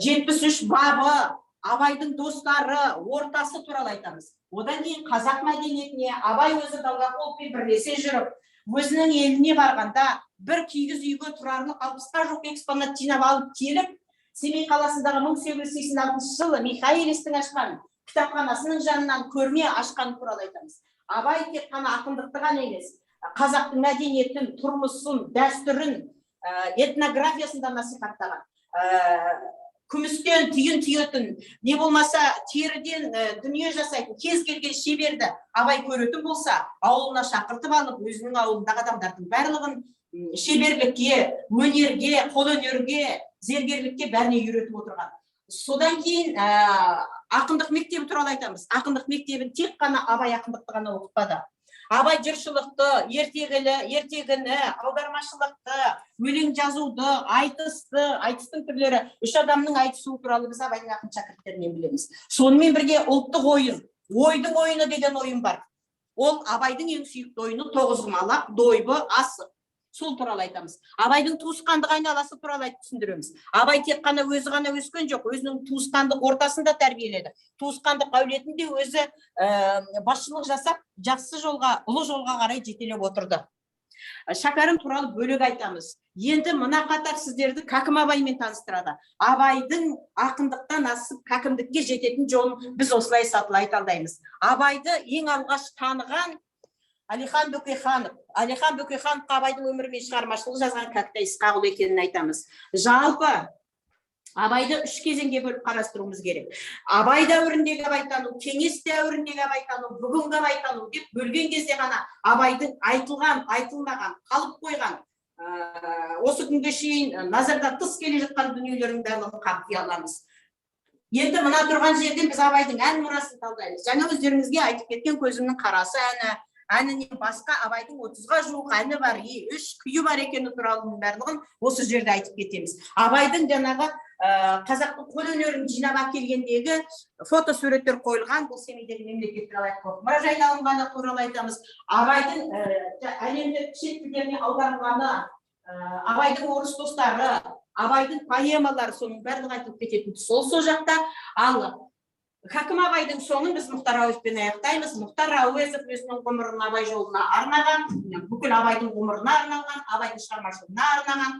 73 бабы, абайдың достары, ортасы туралы айтамыз. Одан кейін қазақ мәдениетіне абай өзі Долгополовпен бірлесе жүріп, өзінің еліне барғанда бір кигіз үйге тұрарлық 60-қа жоқ экспонат жинап алып келіп, Семей қаласындағы 1886 жылы Михайлистің ашқан кітапханасының жанынан көрме ашқан туралы айтамыз. Абай тек қана ақындықты ғана емес, қазақтың мәдениетін, тұрмысын, дәстүрін, этнографиясын да насихаттаған. Күмістен түйін түйетін, не болмаса теріден дүние жасайтын кез келген шеберді абай көретін болса, ауылына шақыртып алып, өзінің ауылындағы адамдардың барлығын шеберлікке, өнерге, қолөнерге, зергерлікке бәріне үйретіп отырған. Содан кейін ақындық мектебі туралы айтамыз. Ақындық мектебін тек қана абай ақындықты ғана оқытпады. Абай жыршылықты, ертегіні, аудармашылықты, өлең жазуды, айтыстың түрлері, үш адамның айтысуы туралы біз абайдың ақын шәкірттерінен білеміз. Сонымен бірге ұлттық ойын, ойдың ойыны деген ойын бар. Ол абайдың ең сүйікті ойыны тоғызқұмалақ, дойбы, асық. Сол туралы айтамыз. Абайдың туысқандық айналасы туралы түсіндіреміз. Абай тек қана өзі ғана өскен жоқ, өзінің туысқандық ортасында тәрбиеледі. Туысқандық әулетінде өзі басшылық жасап, жақсы жолға, ұлы жолға қарай жетелеп отырды. Шәкәрім туралы бөлек айтамыз. Енді мына қатар сіздерді Кәкім Абаймен таныстырады. Абайдың ақындықтан асып кәкімдікке жететін жолын біз осылай сатылай талдаймыз. Абайды ең алғаш таныған Әлихан Бөкейханов. Әлихан Бөкейхановқа абайдың өмірі мен шығармашылығы жазған Кәкітай Ысқақұлы екенін айтамыз. Жалпы абайды үш кезеңге бөліп қарастыруымыз керек. Абай дәуіріндегі абайтану, кеңес дәуіріндегі абайтану, бүгінгі абайтану деп бөлген кезде ғана абайдың айтылған, айтылмаған, қалып қойған, осы күнге шейін назардан тыс келе жатқан дүниелердің барлығын қамти аламыз. Енді мына тұрған жерден біз абайдың ән мұрасын талдаймыз. Жаңа өздеріңізге айтып кеткен көзімнің қарасы әнінен басқа абайдың 30-ға жуық әні бар, 3 күйі бар екені туралы барлығын осы жерде айтып кетеміз. Абайдың жаңағы қазақтың қолөнерін жинап әкелгендегі фотосуреттер қойылған, бұл Семейдегі мемлекеттік мұражайдан алынғаны туралы айтамыз. Абайдың әлемдік шет тілдеріне аударылғаны, абайдың орыс достары, абайдың поэмалары, соның барлығы айтылып кететін сол жақта. Ал Кәкім Абайдың соңын біз Мұхтар Әуезовпен аяқтаймыз. Мұхтар Әуезов өзінің ғұмырын абай жолына арнаған, бүкіл абайдың ғұмырына арналған, абайдың шығармашылығына арнаған.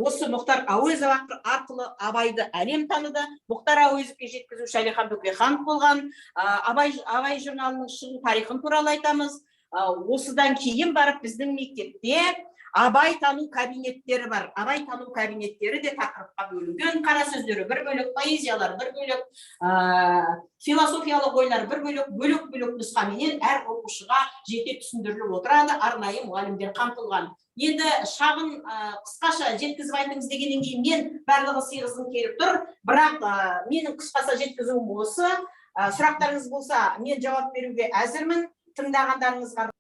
Осы Мұхтар Әуезов арқылы абайды әлем таныды. Мұхтар Әуезовке жеткізуші Әлихан Бөкейханов болған. Абай журналының шығу тарихын туралы айтамыз. Осыдан кейін барып біздің мектепте абай тану кабинеттері бар. Абай тану кабинеттері де тақырыпқа бөлінген. Қара сөздері бір бөлек, поэзиялар бір бөлек, философиялық ойлар бір бөлек, бөлек нұсқаменен әр оқушыға жете түсіндіріліп отырады. Арнайы мұғалімдер қамтылған. Енді шағын қысқаша жеткізіп айтыңыз дегеннен кейін мен барлығы сыйғызғым келіп тұр. Бірақ менің қысқаша жеткізуім осы. Сұрақтарыңыз болса, мен жауап беруге әзірмін. Тыңдағандарыңызға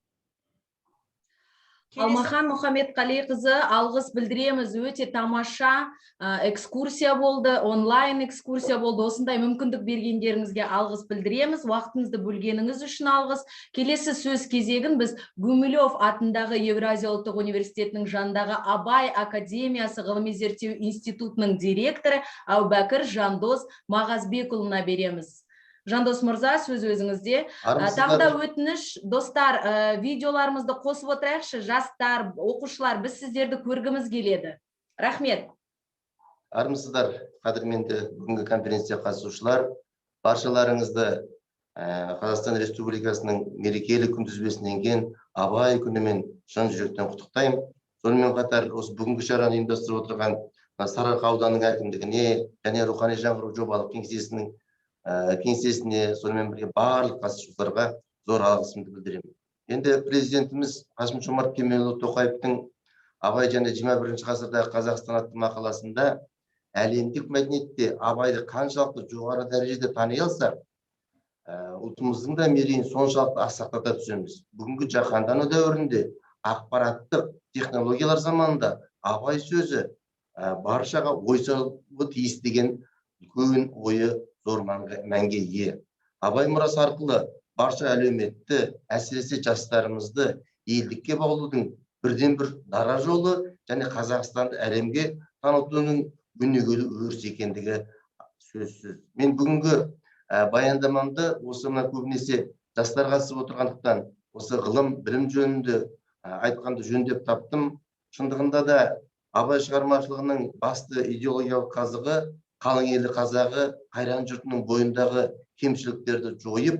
Алмахан Мұхамедқалиқызы, алғыс білдіреміз. Өте тамаша экскурсия болды, онлайн экскурсия болды. Осындай мүмкіндік бергендеріңізге алғыс білдіреміз. Уақытыңызды бөлгеніңіз үшін алғыс. Келесі сөз кезегін біз Гумилев атындағы Евразия ұлттық университетінің жанындағы Абай академиясы ғылыми зерттеу институтының директоры Әубәкір Жандос Мағазбекұлына береміз. Жандос мырза, сөз өзіңізде. Тағы да өтініш, достар, видеоларымызды қосып отырайықшы, жастар, оқушылар, біз сіздерді көргіміз келеді. Рахмет. Армысыздар, қадірменді бүгінгі конференция қатысушылар. Баршаларыңызды Қазақстан Республикасының мерекелік күнтізбесінен кейін Абай күнімен шын жүректен құттықтаймын. Сонымен қатар осы бүгінгі шараны ұйымдастырып отырған Сарыарқа ауданының әкімдігіне және рухани жаңғыру жобалық кеңсесіне, сонымен бірге барлық қатысушыларға зор алғысымды білдіремін. Енді президентіміз Қасым-Жомарт Кемелұлы Тоқаевтың Абай және 21 ғасырдағы Қазақстан атты мақаласында әлемдік мәдениетте Абайды қаншалықты жоғары дәрежеде тани алсақ, ұлтымыздың да мерейін соншалықты асқақтата түсеміз. Бүгінгі жаһандану дәуірінде ақпараттық технологиялар заманында Абай сөзі баршаға ой салуы тиіс деген үлкен ойы зор мәнге ие. Абай мұрасы арқылы барша әлеуметті, әсіресе жастарымызды елдікке баулудың бірден бір дара жолы және Қазақстанды әлемге танытудың өнегелі өріс екендігі сөзсіз. Мен бүгінгі баяндамамды осы мына көбінесе жастар қатысып отырғандықтан осы ғылым, білім жөнінде айтқанды жөн деп таптым. Шындығында да Абай шығармашылығының басты идеологиялық қазығы қалың елі қазағы қайран жұртының бойындағы кемшіліктерді жойып,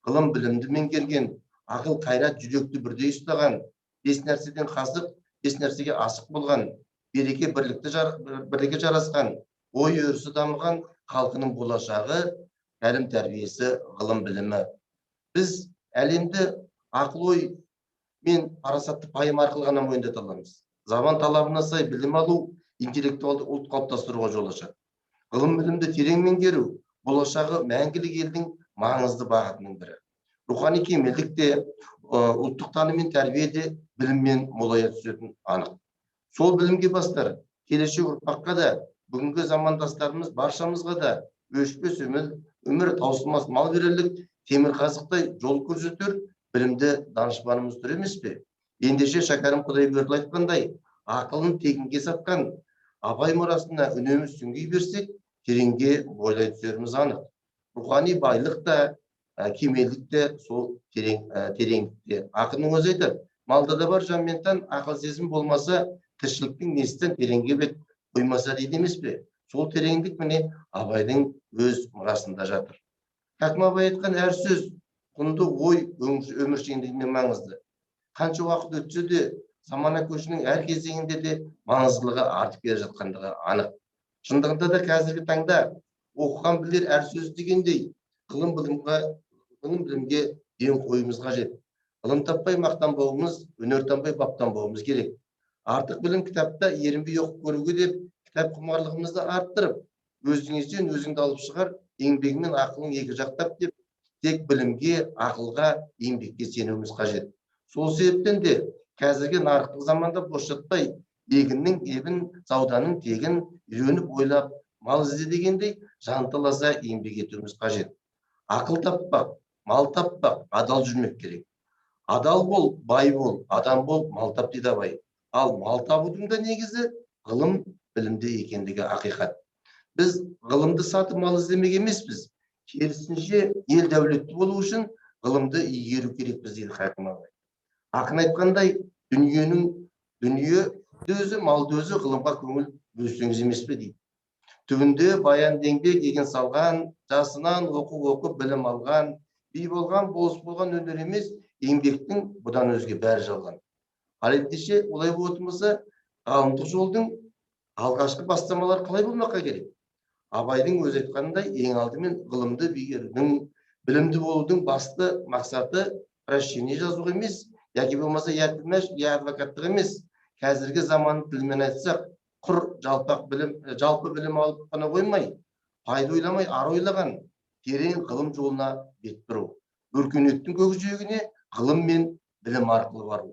ғылым білімді меңгерген, ақыл қайрат жүректі бірдей ұстаған, бес нәрседен қасық, бес нәрсеге асық болған, береке бірлікке жарасқан, ой өрісі дамыған халқының болашағы, тәлім тәрбиесі, ғылым білімі. Біз әлемді ақыл ой мен парасатты пайым арқылы ғана мойындата аламыз. Заман талабына сай білім алу, интеллектуалды ұлт қалыптастыруға жол ашады. Ғылым білімді терең меңгеру, болашағы мәңгілік елдің маңызды бағытының бірі. Рухани кемелдік те, ұлттық таным мен тәрбие де біліммен молая түсетін анық. Сол білімге бастар, келешек ұрпаққа да, бүгінгі замандастарымыз баршамызға да өшпес өмір таусылмас мал берерлік темір қазықтай жол көрсетер білімді данышпанымыз тұр емес пе? Ендеше Шәкәрім Құдайберді айтқандай, ақылын тегінге сатқан Абай мұрасына үнемі сүңги берсек, тереңге бойлай түсеріміз анық. Рухани байлық та, кемелдік те сол тереңдікте. Ақынның өзі айтады, малда да бар жан мен тән, ақыл сезім болмаса, тіршіліктің несімен тереңге бет қоймаса дейді емес пе? Сол тереңдік міне Абайдың өз мұрасында жатыр. Хәкім Абай айтқан әр сөз құнды ой өміршеңдігіне маңызды. Қанша уақыт өтсе де, замана көшінің әр кезеңінде де маңыздылығы артып келе жатқандығы анық. Шындығында да қазіргі таңда оқыған білер әр сөз дегендей, ғылым білімге ден қоюымыз қажет. Ғылым таппай мақтанбауымыз, өнер танбай баптанбауымыз керек. Артық білім кітапта ерінбей оқып көруге деп, кітап құмарлығымызды арттырып, өзіңізден өзіңді алып шығар, еңбегімен ақылың екі жақтап деп, тек білімге, ақылға, еңбекке сенуіміз қажет. Сол себептен де қазіргі нарықтық заманда бос жатпай, егіннің ебін, сауданың тегін үйреніп ойлап, мал ізде дегендей жанталаса еңбек етуіміз қажет. Ақыл таппақ, мал таппақ, адал жүрмек керек. Адал бол, бай бол, адам бол, мал тап дейді Абай. Ал мал табудың да негізі ғылым білімде екендігі ақиқат. Біз ғылымды сатып мал іздемек емеспіз. Керісінше ел дәулетті болу үшін ғылымды игеру керекпіз дейді Хәкім Абай. Ақын айтқандай, дүние өзі, малды өзі ғылымға көңіл бөлсеңіз емес пе дейді. Түбінде баян еңбек еген салған, жасынан оқып білім алған, би болған, болыс болған өнер емес, еңбектің бұдан өзге бәрі жалған. Ал ендеше олай болатынымызда ғалымдық жолдың алғашқы бастамалары қалай болмаққа керек? Абайдың өзі айтқандай, ең алдымен ғылымды игерудің, білімді болудың басты мақсаты прощение жазу емес, яки болмаса я адвокаттық емес. Қазіргі заман тілімен айтсақ, құр жалпы білім алып қана қоймай, пайда ойламай, ар ойлаған, терең ғылым жолына бет бұру. Өркениеттің көкжиегіне ғылым мен білім арқылы бару.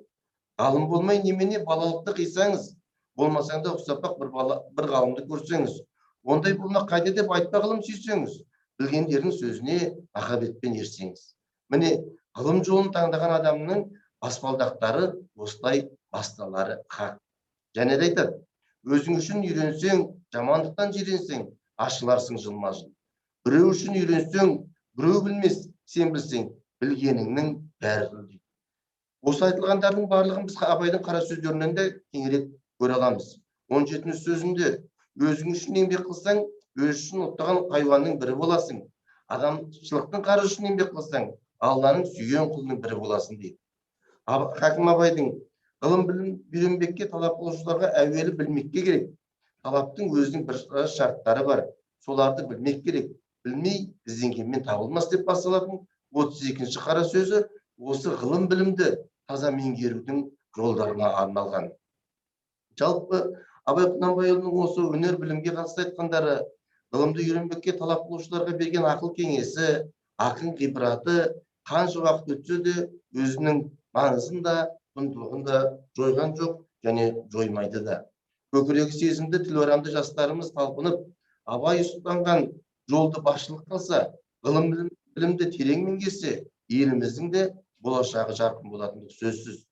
Ғалым болмай немене балалықты қисаңыз, болмасаң да ұқсапақ бір ғалымды көрсеңіз, ондай болмақ қайда деп айтпа ғылым сүйсеңіз, білгендердің сөзіне махаббетпен ерсеңіз. Міне ғылым жолын таңдаған адамның баспалдақтары осылай басталары хақ. Және де айтады, өзің үшін үйренсең, жамандықтан жиренсең, ашыларсың жылма-жыл. Біреу үшін үйренсең, біреу білмес, сен білсең, білгеніңнің бәрі дейді. Осы айтылғандардың барлығын біз Абайдың қара сөздерінен де кеңірек көре аламыз. 17 сөзінде, өзің үшін еңбек қылсаң, өз үшін оттаған хайуанның бірі боласың. Адамшылықтың қарызы үшін еңбек қылсаң, Алланың сүйген құлының бірі боласың дейді. Хәкім Абайдың ғылым білім үйренбекке талап қылушыларға әуелі білмекке керек. Талаптың өзінің бір шарттары бар. Соларды білмек керек. Білмей ізденгенмен табылмас деп басталатын 32-ші қара сөзі осы ғылым білімді таза меңгерудің жолдарына арналған. Жалпы Абай Құнанбайұлының осы өнер білімге қатысты айтқандары, ғылымды үйренбекке талап қылушыларға берген ақыл кеңесі, ақын ғибраты қанша уақыт өтсе де өзінің маңызын да, құндылығын да жойған жоқ және жоймайды да. Көкірегі сезімді тілорамды жастарымыз талпынып, Абай ұстанған жолды басшылық қылса, ғылым білімді терең меңгерсе, еліміздің де болашағы жарқын болатындығы сөзсіз.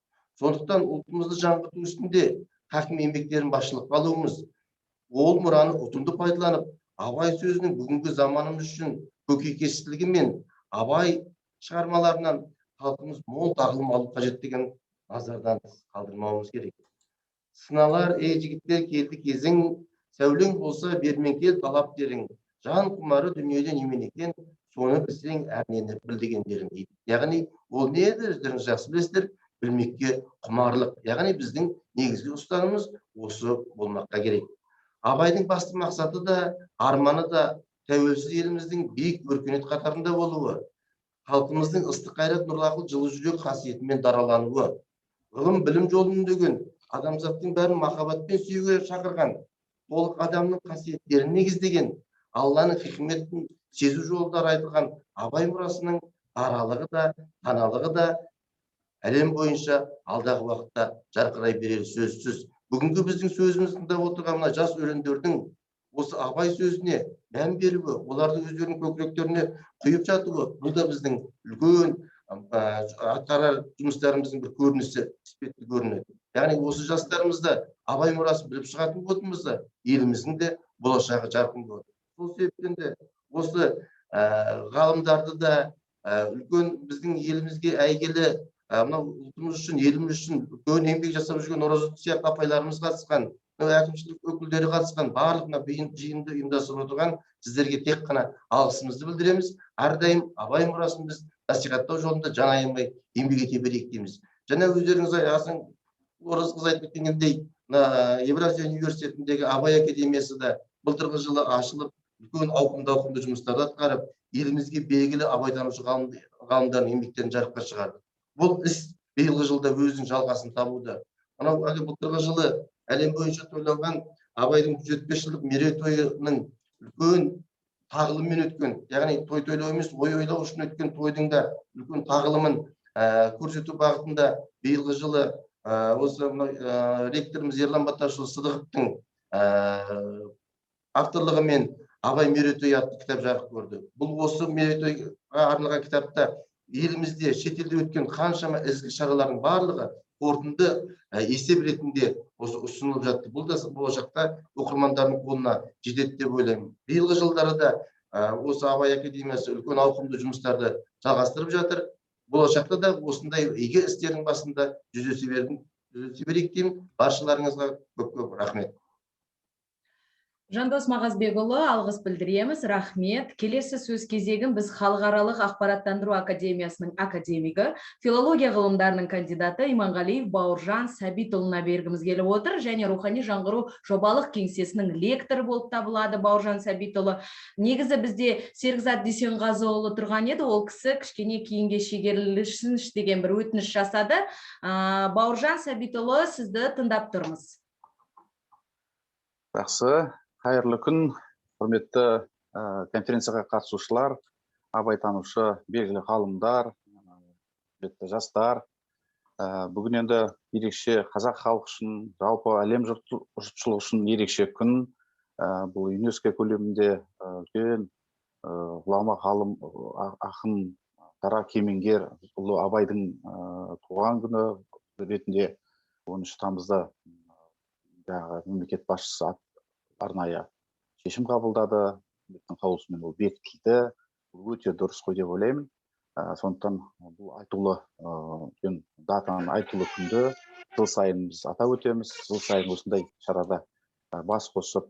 Сондықтан ұлтымызды жаңғырту үстінде хакім еңбектерін басшылыққа алуымыз, ол мұраны ұтымды пайдаланып, Абай сөзінің бүгінгі заманымыз үшін көкейкестілігі мен Абай шығармаларынан халқымыз мол тағылым алу қажет деген назардан тыс қалдырмауымыз керек. Сыналар, жігіттер, келді кезің, сәулең болса бермеңкел талап терің, жан құмары дүниеде немен екен, соны білсең әрнені біл дегендерің дейді. Яғни ол не еді, өздеріңіз жақсы білесіздер, білмекке құмарлық. Яғни біздің негізгі ұстанымыз осы болмаққа керек. Абайдың басты мақсаты да, арманы да тәуелсіз еліміздің биік өркениет қатарында болуы, халқымыздың ыстық қайрат, нұрлы ақыл, жылы жүрек қасиетімен даралануы, ғылым білім жолын үндеген, адамзаттың бәрін махаббатпен сүюге шақырған, толық адамның қасиеттерін негіздеген, Алланың хикметін сезу жолдары айтылған Абай мұрасының даралығы да, даналығы да әлем бойынша алдағы уақытта жарқырай берері сөзсіз. Бүгінгі біздің сөзімізді тыңдап отырған мына жас өрендердің осы Абай сөзіне мән беруі, оларды өздерінің көкіректеріне құйып жатуы, бұл да біздің үлкен атқарар жұмыстарымыздың бір көрінісі, іспетті көрінеді. Яғни осы жастарымызда Абай мұрасын біліп шығатын болғанымызда, еліміздің де болашағы жарқын болады. Сол себептен де осы ғалымдарды да үлкен біздің елімізге әйгілі, мынау ұлтымыз үшін, еліміз үшін үлкен еңбек жасап жүрген Оразалы сияқты апайларымыз қатысқан, әкімшілік өкілдері қатысқан, барлығына жиынды ұйымдастырып отырған сіздерге тек қана алғысымызды білдіреміз. Әрдайым Абай мұрасын біз насихаттау жолында жан аямай еңбек ете берейік дейміз. Және өздеріңіз Ораз қыз айтып кеткендей, Евразия университетіндегі Абай академиясы да былтырғы жылы ашылып, үлкен ауқымды жұмыстарды атқарып, елімізге белгілі абайтанушы ғалымдардың еңбектерін жарыққа шығарды. Бұл іс биылғы жылда өзінің жалғасын табуда. Анау былтырғы жылы әлем бойынша тойланған Абайдың 175 жылдық мерейтойының үлкен тағылыммен өткен, яғни той тойлау емес, ой ойлау үшін өткен тойдың да үлкен тағылымын көрсету бағытында биылғы жылы осы ректорымыз Ерлан Баташұлы Сыдықовтың авторлығымен Абай мерейтойы атты кітап жарық көрді. Бұл осы мерейтойға арналған кітапта елімізде, шетелде өткен қаншама ізгі шаралардың барлығы қорытынды есеп ретінде осы ұсынылып жатты. Бұл да болашақта оқырмандардың қолына жетеді деп ойлаймын. Биылғы жылдары да осы Абай академиясы үлкен ауқымды жұмыстарды жалғастырып жатыр. Болашақта да осындай игі істердің басында жүздесе берейік деймін. Баршаларыңызға көп рахмет. Жандос Мағазбекұлы, алғыс білдіреміз, рахмет. Келесі сөз кезегін біз Халықаралық ақпараттандыру академиясының академигі, филология ғылымдарының кандидаты Иманғалиев Бауыржан Сәбитұлына бергіміз келіп отыр, және рухани жаңғыру жобалық кеңсесінің лекторы болып табылады Бауыржан Сәбитұлы. Негізі бізде Серікзат Дүйсенғазыұлы тұрған еді, ол кісі кішкене кейінге шегерілсінші деген бір өтініш жасады. Бауыржан Сәбитұлы, сізді тыңдап тұрмыз. Жақсы. Қайырлы күн, құрметті конференцияға қатысушылар, абайтанушы, белгілі ғалымдар, жастар. Бүгін енді ерекше қазақ халқы үшін, жалпы әлем жұртшылығы үшін ерекше күн. Бұл ЮНЕСКО көлемінде үлкен ғұлама, ғалым, ақын, дара кемеңгер ұлы Абайдың туған күні ретінде 13 тамызда мемлекет басшысы арнайы шешім қабылдады, қаулысымен ол бекітілді. Бұл өте дұрыс қой деп ойлаймын. Сондықтан бұл айтулы датаның айтулы күнді жыл сайын біз атап өтеміз. Жыл сайын осындай шарада бас қосып,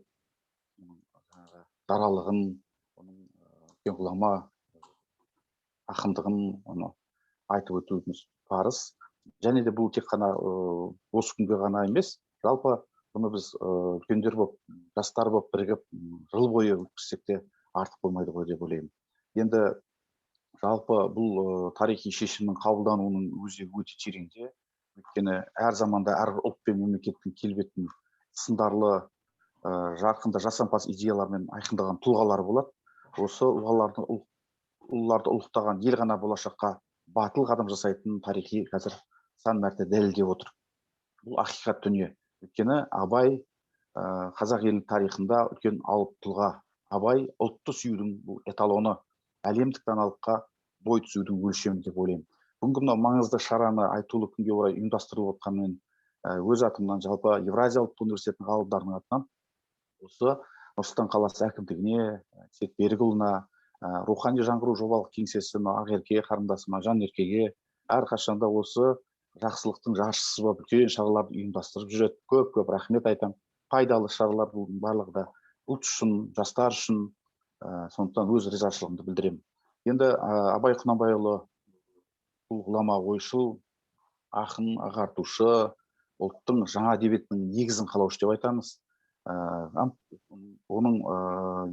даралығын, үлкен ғұлама ақындығын айтып өтуіміз парыз. Және де бұл тек қана осы күнге ғана емес, жалпы бұны біз үлкендер болып, жастар болып бірігіп, жыл бойы өткізсек те артық болмайды ғой деп ойлаймын. Енді жалпы бұл тарихи шешімнің қабылдануының өзі өте тереңде. Өйткені әр заманда әрбір ұлт пен мемлекеттің келбетін сындарлы, жарқынды жасампаз идеялармен айқындаған тұлғалар болады. Осы ұлыларды ұлықтаған ел ғана болашаққа батыл қадам жасайтын тарихи қазір сан мәрте дәлелдеп отыр. Бұл ақиқат дүние. Өйткені Абай қазақ елі тарихында үлкен алып тұлға. Абай ұлтты сүюдің бұл эталоны, әлемдік даналыққа бой түзудің өлшемі деп ойлаймын. Бүгінгі мынау маңызды шараны айтулы күнге орай ұйымдастырылып отқанымен өз атымнан, жалпы Евразия ұлттық университетінің ғалымдарының атынан осы Нұр Сұлтан қаласы әкімдігіне, Серік Берікұлына, рухани жаңғыру жобалық кеңсесі Ақерке қарындасыма, Жанеркеге әрқашанда осы жақсылықтың жаршысы болып үлкен шараларды ұйымдастырып жүреді. Көп рахмет айтамын. Пайдалы шаралар бұның барлығы да ұлт үшін, жастар үшін, сондықтан өз ризашылығымды білдіремін. Енді Абай Құнанбайұлы бұл ғұлама ойшыл, ақын, ағартушы, ұлттың жаңа әдебиетінің негізін қалаушы деп айтамыз. Оның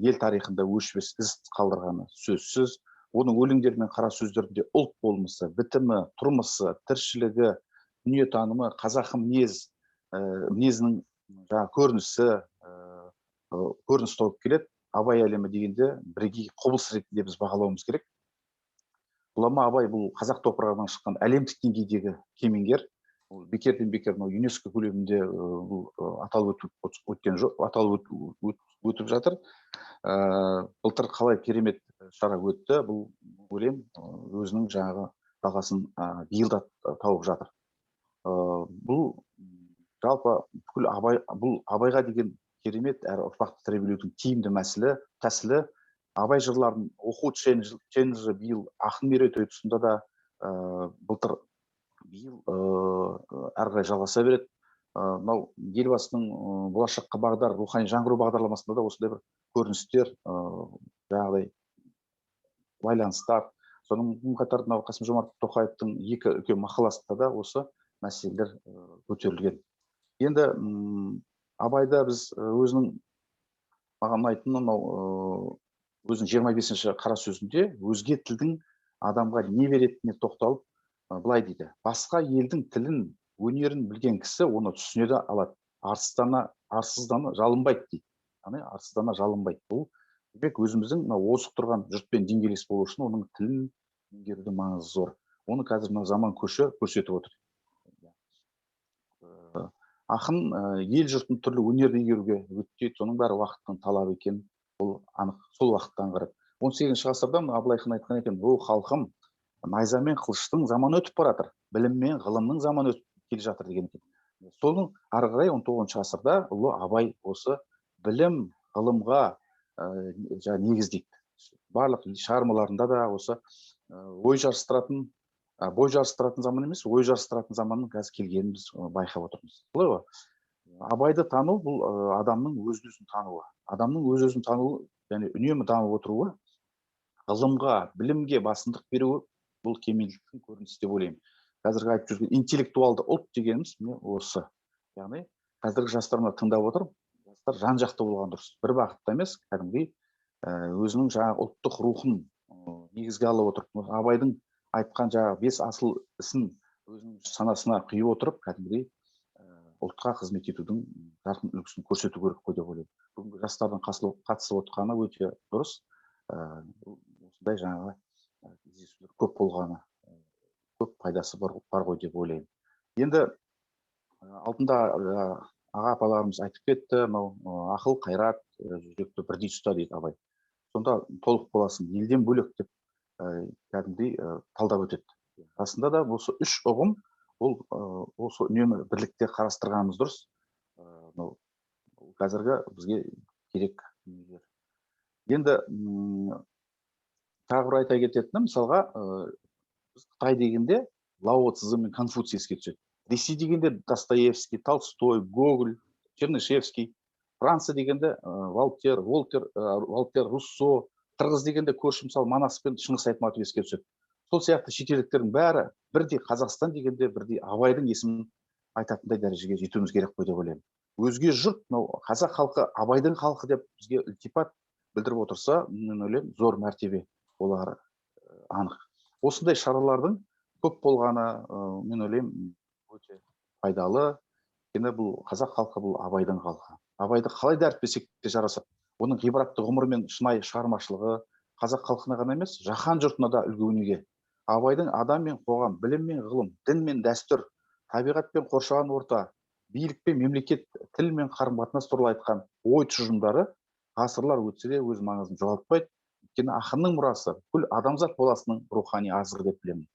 ел тарихында өшпес із қалдырғаны сөзсіз. Оның өлеңдері мен қара сөздерінде ұлт болмысы, бітімі, тұрмысы, тіршілігі, дүниетанымы, қазақы мінезінің көрініс тауып келеді. Абай әлемі дегенде бірегей құбылыс ретінде біз бағалауымыз керек. Ғұлама Абай бұл қазақ топырағынан шыққан әлемдік деңгейдегі кемеңгер. Бекерден бекер ЮНЕСКО көлемінде аталып өтіп жатыр. Былтыр қалай керемет шара өтті, бұл өлем өзінің жаңағы бағасын биыл да тауып жатыр. Бұл жалпы бұл Абайға деген керемет әрі ұрпақты тәрбиелеудің тиімді тәсілі. Абай жырларын оқу челленджі биыл ақын мерейтойы тұсында да былтыр биыл әрі қарай жалғаса береді. Мынау елбасының болашаққа бағдар рухани жаңғыру бағдарламасында да осындай бір көріністер, жаңағыдай байланыстар. Соның қатар мынау Қасым-Жомарт Тоқаевтың екі үлкен мақаласында да осы мәселелер көтерілген. Енді Абайда біз өзінің маған ұнайтыны мынау өзінің 25-ші қара сөзінде өзге тілдің адамға не беретініне тоқталып былай дейді: басқа елдің тілін, өнерін білген кісі оны түсіне де алады. Арсыздана жалынбайды дейді. Арсыздана жалынбайды. Бұл демек өзіміздің озық тұрған жұртпен деңгейлес болу үшін оның тілін меңгерудің маңызы зор. Оны қазір заман көші көрсетіп отыр. Ақын ел жұртын түрлі өнерді игеруге үгіттейді, соның бәрі уақыттың талабы екен. Бұл анық сол уақытта аңғарады. 18-ші ғасырда Абылай хан айтқан екен: "О халқым, найза мен қылыштың заманы өтіп баратыр, білім мен ғылымның заманы өтіп келе жатыр" деген екен. Соның ары қарай 19-ші ғасырда ұлы Абай осы білім, ғылымға негіздейді. Барлық шығармаларында да осы бой жарыстыратын заман емес, ой жарыстыратын заманның қазір келгенін біз байқап отырмыз. Солай ғой? Абайды тану бұл адамның өз-өзін тануы. Адамның өз-өзін тануы, яғни үнемі дамып отыруы, ғылымға, білімге басымдық беруі бұл кемелдіктің көрінісі деп ойлаймын. Қазіргі айтып жүрген интеллектуалды ұлт дегеніміз осы. Яғни қазіргі жастар тыңдап отыр, жастар жан-жақты болған дұрыс. Бір бағытта емес, кәдімгідей өзінің жаңағы ұлттық рухын негізге алып отырып, Абайдың айтқан жаңағы 5 асыл ісін өзінің санасына құйып отырып, кәдімгідей ұлтқа қызмет етудің жарқын үлгісін көрсету керек қой деп ойлаймын. Бүгінгі жастардың қатысып отқаны өте дұрыс. Осындай жаңағы кездесулер көп болғаны, көп пайдасы бар ғой деп ойлаймын. Енді алдында аға апаларымыз айтып кетті, ақыл, қайрат, жүректі бірдей ұста дейді Абай. Сонда толық боласың, елден бөлек деп кәдімгідей талдап өтеді. Расында да осы үш ұғым, ол осы үнемі бірлікте қарастырғанымыз дұрыс. Қазіргі бізге керек. Енді тағы бір айта кететінім, мысалға Қытай дегенде Лао Цзы мен Конфуций еске түседі. Ресей дегенде Достоевский, Толстой, Гоголь, Чернышевский. Франция дегенде Вольтер, Руссо. Қырғыз дегенде көрші мысалы Манас пен Шыңғыс Айтматов еске түседі. Сол сияқты шетелдіктердің бәрі бірдей Қазақстан дегенде бірдей Абайдың есімін айтатындай дәрежеге жетуіміз керек қой деп ойлаймын. Өзге жұрт, қазақ халқы Абайдың халқы деп бізге ілтипат білдіріп отырса, мен ойлаймын, зор мәртебе олар анық. Осындай шаралардың көп болғаны, мен ойлаймын, өте пайдалы. Енді бұл қазақ халқы, бұл Абайдың халқы. Абайды қалай дәріптесек те жарасады. Оның ғибратты ғұмыры мен шынайы шығармашылығы қазақ халқына ғана емес, жаһан жұртына да үлгі өнеге. Абайдың адам мен қоғам, білім мен ғылым, дін мен дәстүр, табиғат пен қоршаған орта, билік пен мемлекет, тіл мен қарым-қатынас туралы айтқан ой тұжырымдары ғасырлар өтсе де өз маңызын жоғалтпайды. Өйткені ақынның мұрасы бүкіл адамзат баласының рухани азығы деп білемін.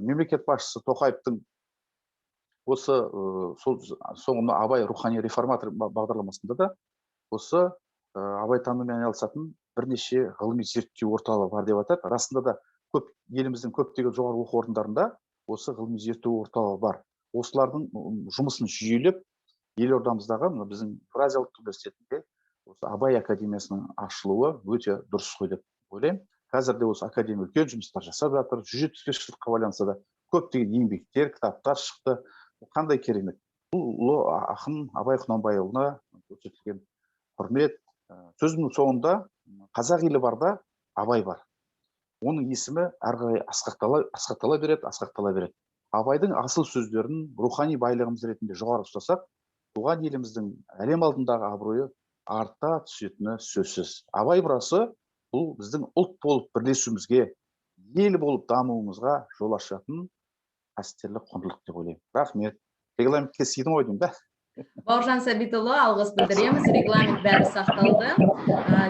Мемлекет басшысы Тоқаевтың осы соңында Абай рухани реформатор бағдарламасында да осы абайтанумен айналысатын бірнеше ғылыми зерттеу орталығы бар деп айтады. Расында да еліміздің көптеген жоғары оқу орындарында осы ғылыми зерттеу орталығы бар. Осылардың жұмысын жүйелеп, елордамыздағы біздің Еуразия ұлттық университетінде осы Абай академиясының ашылуы өте дұрыс қой деп ойлаймын. Қазір де осы академия үлкен жұмыстар жасап жатыр. 175 жылдыққа байланысты да көптеген еңбектер, кітаптар шықты. Қандай керемет. Бұл ұлы ақын Абай Құнанбайұлына көрсетілген құрмет. Сөзімнің соңында қазақ елі барда Абай бар. Оның есімі әрі қарай асқақтала береді. Абайдың асыл сөздерін рухани байлығымыз ретінде жоғары ұстасақ, туған еліміздің әлем алдындағы абыройы арта түсетіні сөзсіз. Абай мұрасы бұл біздің ұлт болып бірлесуімізге, ел болып дамуымызға жол ашатын қастерлі құндылық деп ойлаймын. Рахмет. Регламентке сыйдым ғой деймін да. Бауыржан Сәбитұлы, алғыс білдіреміз. Регламент бәрі сақталды.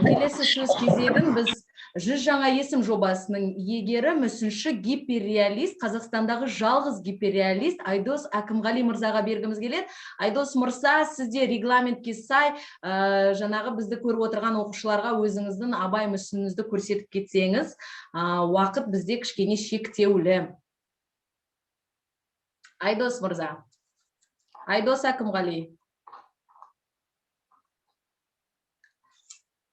Келесі сөз кезегін біз 100 жаңа есім жобасының иегері, мүсінші гиперреалист, Қазақстандағы жалғыз гиперреалист Айдос Әкімғали мырзаға бергіміз келеді. Айдос мырза, сізде регламентке сай жаңағы бізді көріп отырған оқушыларға өзіңіздің Абай мүсініңізді көрсетіп кетсеңіз, уақыт бізде кішкене шектеулі. Айдос мырза. Айдос Әкімғали.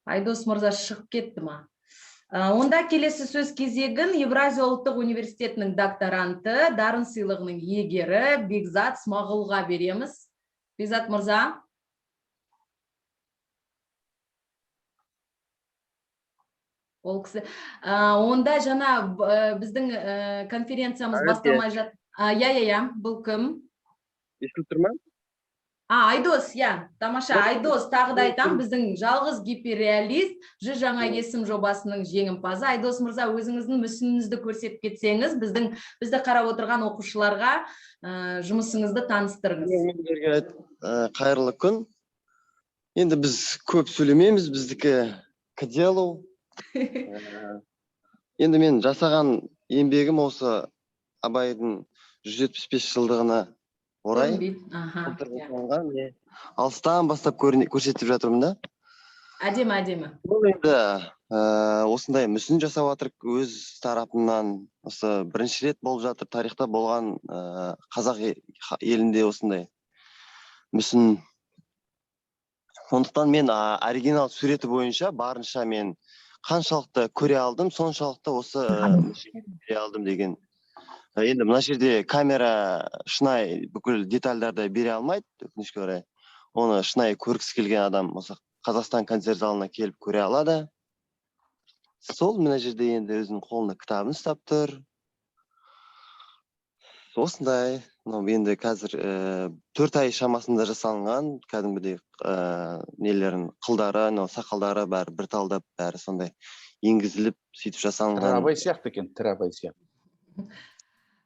Айдос мырза шығып кетті ма? Онда келесі сөз кезегін Евразия ұлттық университетінің докторанты, дарын сыйлығының иегері Бекзат Смағұлға береміз. Бекзат мырза. Ол кісі. Онда жаңа біздің конференциямыз басталмай жатыр. Бұл кім? Естіліп тұр ма? Айдос, тамаша. Айдос, тағы да айтам, біздің жалғыз гиперреалист 100 жаңа есім жобасының жеңімпазы. Айдос мырза, өзіңіздің мүсініңізді көрсетіп кетсеңіз, бізді қарап отырған оқушыларға жұмысыңызды таныстырыңыз. Қайырлы күн. Енді біз көп сөйлемейміз, біздікі к делу. Енді мен жасаған еңбегім осы Абайдың 175 жылдығына орай алыстан бастап көрсетіп жатырмын да. Әдемі. Енді осындай мүсін жасап жатырық өз тарапымнан. Осы бірінші рет болып жатыр тарихта болған қазақ елінде осындай мүсін. Сондықтан мен оригинал суреті бойынша барынша мен қаншалықты көре алдым, соншалықты осы көре алдым деген. Енді мына жерде камера шынайы бүкіл детальдарды бере алмайды, өкінішке орай. Оны шынайы көргісі келген адам осы Қазақстан концерт залына келіп көре алады. Сол мына жерде енді өзінің қолына кітабын ұстап тұр. Осындай, енді қазір 4 ай шамасында жасалынған, кәдімгідей нелерін, қылдары, сақалдары бәрі бір талдап, бәрі сондай енгізіліп, сөйтіп жасалынған. Абай сияқты екен, Абай сияқты.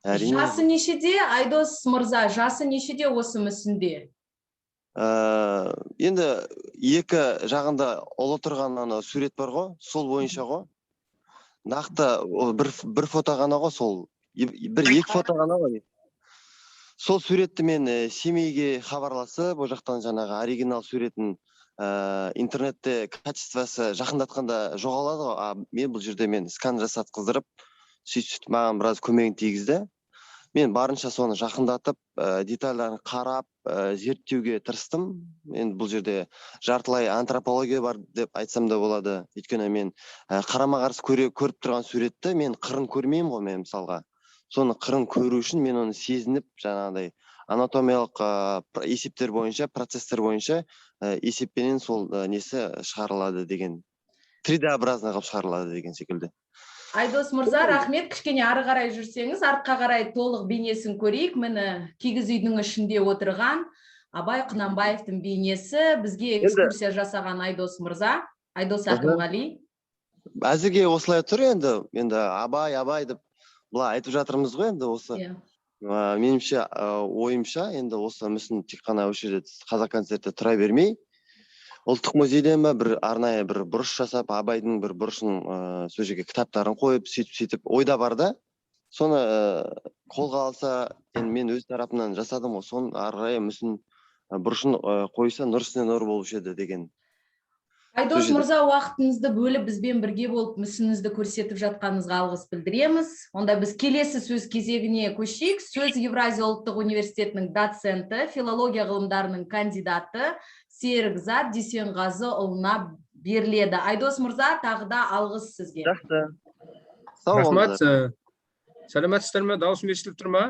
Жасы нешеде, Айдос мырза, жасы нешеде осы мүсінде? Енді екі жағында ұлы тұрған сурет бар ғой, сол бойынша ғой. Нақты бір фото ғана ғой, сол екі фото ғана ғой. Сол суретті мен семейге хабарласып, ол жақтан жаңағы оригинал суретін интернетте качествосы жақындатқанда жоғалады ғой. Мен бұл жерде скан жасатқыздырып, сөйтіп маған біраз көмегін тигізді. Мен барынша соны жақындатып, детальдарын қарап, зерттеуге тырыстым. Енді бұл жерде жартылай антропология бар деп айтсам да болады. Өйткені мен қарама-қарсы көріп тұрған суретті мен қырын көрмеймін ғой, мен мысалға. Соны қырын көру үшін мен оны сезініп, жаңағыдай анатомиялық есептер бойынша, процесстер бойынша есеппенен сол несі шығарылады деген. 3D образно қылып шығарылады деген секілді. Айдос мырза, рахмет. Кішкене ары қарай жүрсеңіз, артқа қарай толық бейнесін көрейік. Міне, кигіз үйдің ішінде отырған Абай Құнанбаевтың бейнесі, бізге экскурсия жасаған Айдос мырза, Айдос Әкімғали. Әзірге осылай тұр енді абай деп былай айтып жатырмыз ғой енді осы. Менімше, ойымша, енді осы мүсін тек қана осы жерде Қазақконцертте тұра бермей, ұлттық музейден бір арнайы бір бұрыш жасап, абайдың бір бұрышын сол жерге кітаптарын қойып, сөйтіп ойда бар да. Соны қолға алса, мен өз тарапымнан жасадым ғой, соны арнайы мүсін бұрышын қойса, нұр үстіне нұр болушы еді деген. Айдос мырза, уақытыңызды бөліп бізбен бірге болып мүсініңізді көрсетіп жатқаныңызға алғыс білдіреміз. Онда біз келесі сөз кезегіне көшейік. Сөз Евразия ұлттық университетінің доценті, филология ғылымдарының кандидаты Серікзат Дүйсенғазыұлына беріледі. Айдос мырза, тағы да алғыс сізге. Жақсы. Рахмат. Сәлеметсіздер ме? Дауысым естіліп тұр ма?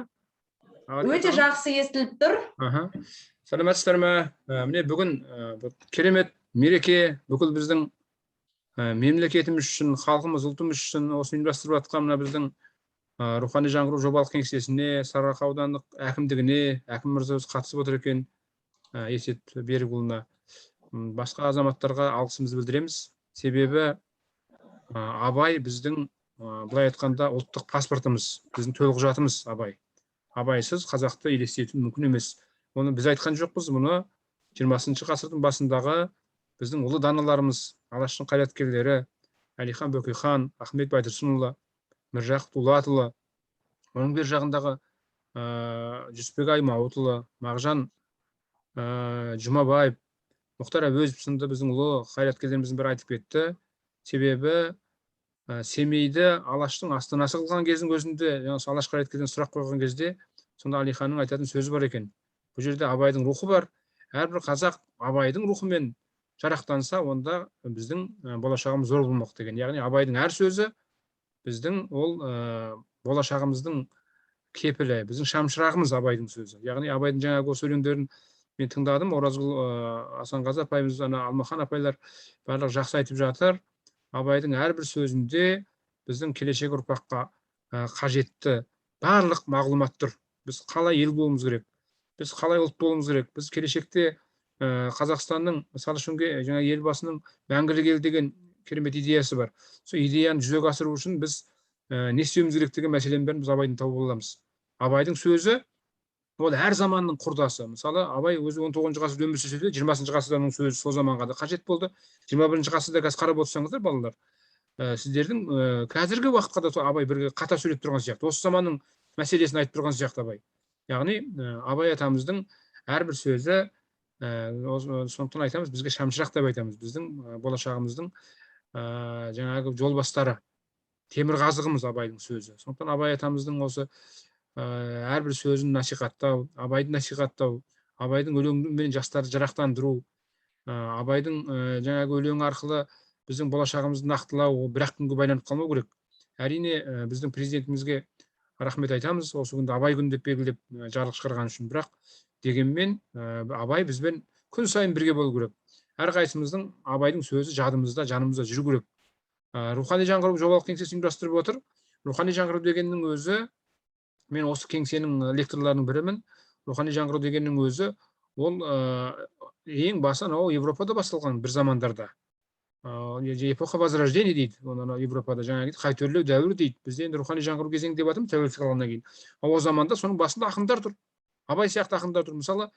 Өте жақсы естіліп тұр. Сәлеметсіздер ме? Міне бүгін керемет мереке, бүкіл біздің мемлекетіміз үшін, халқымыз, ұлтымыз үшін осы ұйымдастырып жатқан мына біздің рухани жаңғыру жобалық кеңсесіне, Сарыарқа аудандық әкімдігіне, әкім мырза өзі қатысып отыр екен, Есет Берікұлына. Басқа азаматтарға алғысымызды білдіреміз. Себебі Абай біздің былай айтқанда ұлттық паспортымыз, біздің төлқұжатымыз Абай. Абайсыз қазақты елестету мүмкін емес. Оны біз айтқан жоқпыз, мұны 20 ғасырдың басындағы біздің ұлы даналарымыз, Алаштың қайраткерлері Әлихан Бөкейхан, Ахмет Байтұрсынұлы, Міржақып Дулатұлы, оның бер жағындағы Жүсіпбек Аймауытұлы, Мағжан Жұмабаев, Мұхтар Әуезов сынды біздің ұлы қайраткерлеріміздің бірі айтып кетті. Себебі Семейді Алаштың астанасы қылған кездің өзінде, Алаш қайраткерден сұрақ қойған кезде, сонда Әлиханның айтатын сөзі бар екен. Бұл жерде Абайдың рухы бар. Әрбір қазақ Абайдың рухымен жарақтанса, онда біздің болашағымыз зор болмақ деген. Яғни Абайдың әр сөзі біздің ол болашағымыздың кепілі, біздің шамшырағымыз Абайдың сөзі. Яғни Абайдың жаңағы осы өлеңдерін мен тыңдадым. Оразгүл Асанғазы апайымыз, Алмахан апайлар барлық жақсы айтып жатыр. Абайдың әрбір сөзінде біздің келешек ұрпаққа қажетті барлық мағлұмат тұр. Біз қалай ел болуымыз керек, біз қалай ұлт болуымыз керек, біз келешекте Қазақстанның, мысалы үшін жаңа елбасының мәңгілік ел деген керемет идеясы бар. Сол идеяны жүзеге асыру үшін біз не істеуіміз керек деген мәселенің бәрін біз Абайдан тауып аламыз. Абайдың сөзі ол әр заманның құрдасы. Мысалы, Абай өзі 19 ғасырда өмір сүрсе де, 20 ғасырданың сөзі сол заманға да қажет болды. 21 ғасырда қазір қарап отырсаңыздар, балалар, сіздердің қазіргі уақытқа да Абай бірге қатар сөйлеп тұрған сияқты. Осы заманның мәселесін айтып тұрған сияқты Абай. Яғни Абай атамыздың әрбір сөзі, сондықтан айтамыз, бізге шамшырақ деп айтамыз. Біздің болашағымыздың жаңағы жолбастары, темірқазығымыз Абайдың сөзі. Сондықтан Абай атамыздың осы әрбір сөзін насихаттау, Абайды насихаттау, Абайдың өлеңімен жастарды жарақтандыру, Абайдың жаңағы өлеңі арқылы біздің болашағымызды нақтылау, бір-ақ күнге байланып қалмау керек. Әрине, біздің президентімізге рахмет айтамыз, осы күнді Абай күні деп белгілеп жарлық шығарған үшін. Бірақ дегенмен Абай бізбен күн сайын бірге болу керек. Әрқайсымыздың Абайдың сөзі жадымызда, жанымызда жүру керек. Рухани жаңғыру жобалық кеңсесі ұйымдастырып отыр. Рухани жаңғыру дегеннің өзі, мен осы кеңсенің лекторларының бірімін. Рухани жаңғыру дегеннің өзі, ол ең басы анау Европада басталған бір замандарда. Эпоха возрождения дейді, Европада жаңағы қайтөрлеу дәуірі дейді. Бізде енді рухани жаңғыру кезеңі деп атым, тәуелсіздік алғаннан кейін. О заманда соның басында ақындар тұр. Абай сияқты ақындар тұр. Мысалы,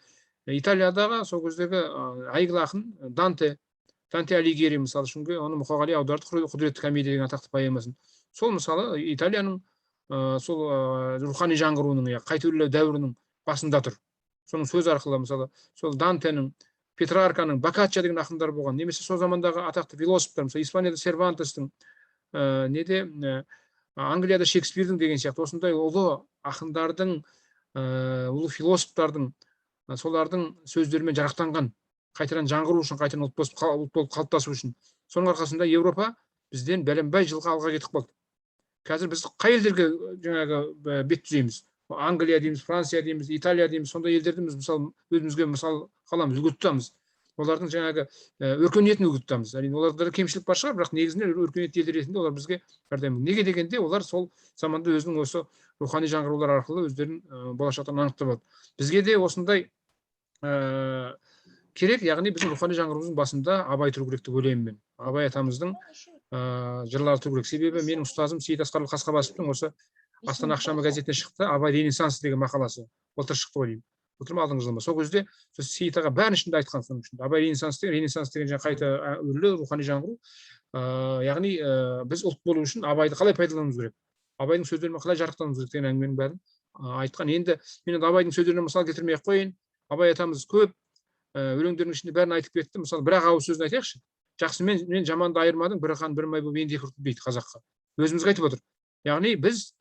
Италиядағы сол кездегі әйгілі ақын Данте Алигьери, мысалы үшін, оны Мұқағали аударды, Құдіретті комедия деген атақты поэмасын. Сол мысалы Италияның сол рухани жаңғыруының, қайтөрлеу дәуірінің басында тұр. Соның сөз арқылы, мысалы, сол Дантенің, Петрарканың, Боккаччо деген ақындар болған. Немесе сол замандағы атақты философтар, мысалы Испанияда Сервантестің, Англияда Шекспирдің деген сияқты осындай ұлы ақындардың, ұлы философтардың, солардың сөздерімен жарақтанған, қайтадан жаңғыру үшін, қайтадан ұлт болып қалыптасу үшін. Соның арқасында Европа бізден бәленбай жылға алға кетіп қалды. Қазір біз қай елдерге жаңағы бет түзейміз? Англия дейміз, Франция дейміз, Италия дейміз, сондай елдерді біз мысалы өзімізге мысал қаламыз, үлгі тұтамыз. Олардың жаңағы өркениетін үлгі тұтамыз. Оларда кемшілік бар шығар, бірақ негізінен өркениетті елдер ретінде олар бізге әрдайым. Неге дегенде олар сол заманда өзінің осы рухани жаңғырулар арқылы өздерін болашақтан анықтап алды. Бізге де осындай керек, яғни біздің рухани жаңғыруымыздың басында абай тұру керек деп ойлаймын мен. Абай атамыздың жырлары тұру керек. Себебі менің ұстазым Сейіт Асқарұлы Қасқабасовтың осы Астана ақшамы газетіне шықты, абай ренессанс деген мақаласы. Былтыр шықты ғой деймін. Былтыр ма алдыңғы жылы ма? Сол кезде Сейіт аға бәрін ішінде айтқан соның ішінде. Абай ренессанс деген жаңа қайта өрлеу, рухани жаңғыру. Яғни біз ұлт болу үшін абайды қалай пайдалануымыз керек? Абайдың сөздерімен қалай жарықтануымыз керек деген әңгіменің бәрін айтқан. Енді мен абайдың сөздеріне мысал келтірмей ақ қояйын. Абай атамыз көп өлеңдерінің ішінде бәрін айтып кетті. Мысалы, бір-ақ ауыз сөзін айтайықшы. Жақсы мен жаманды айырмадың, бір қан бір май болып енді екі ұрты дейді қазаққа. Өзімізге айтып отыр. Яғни біз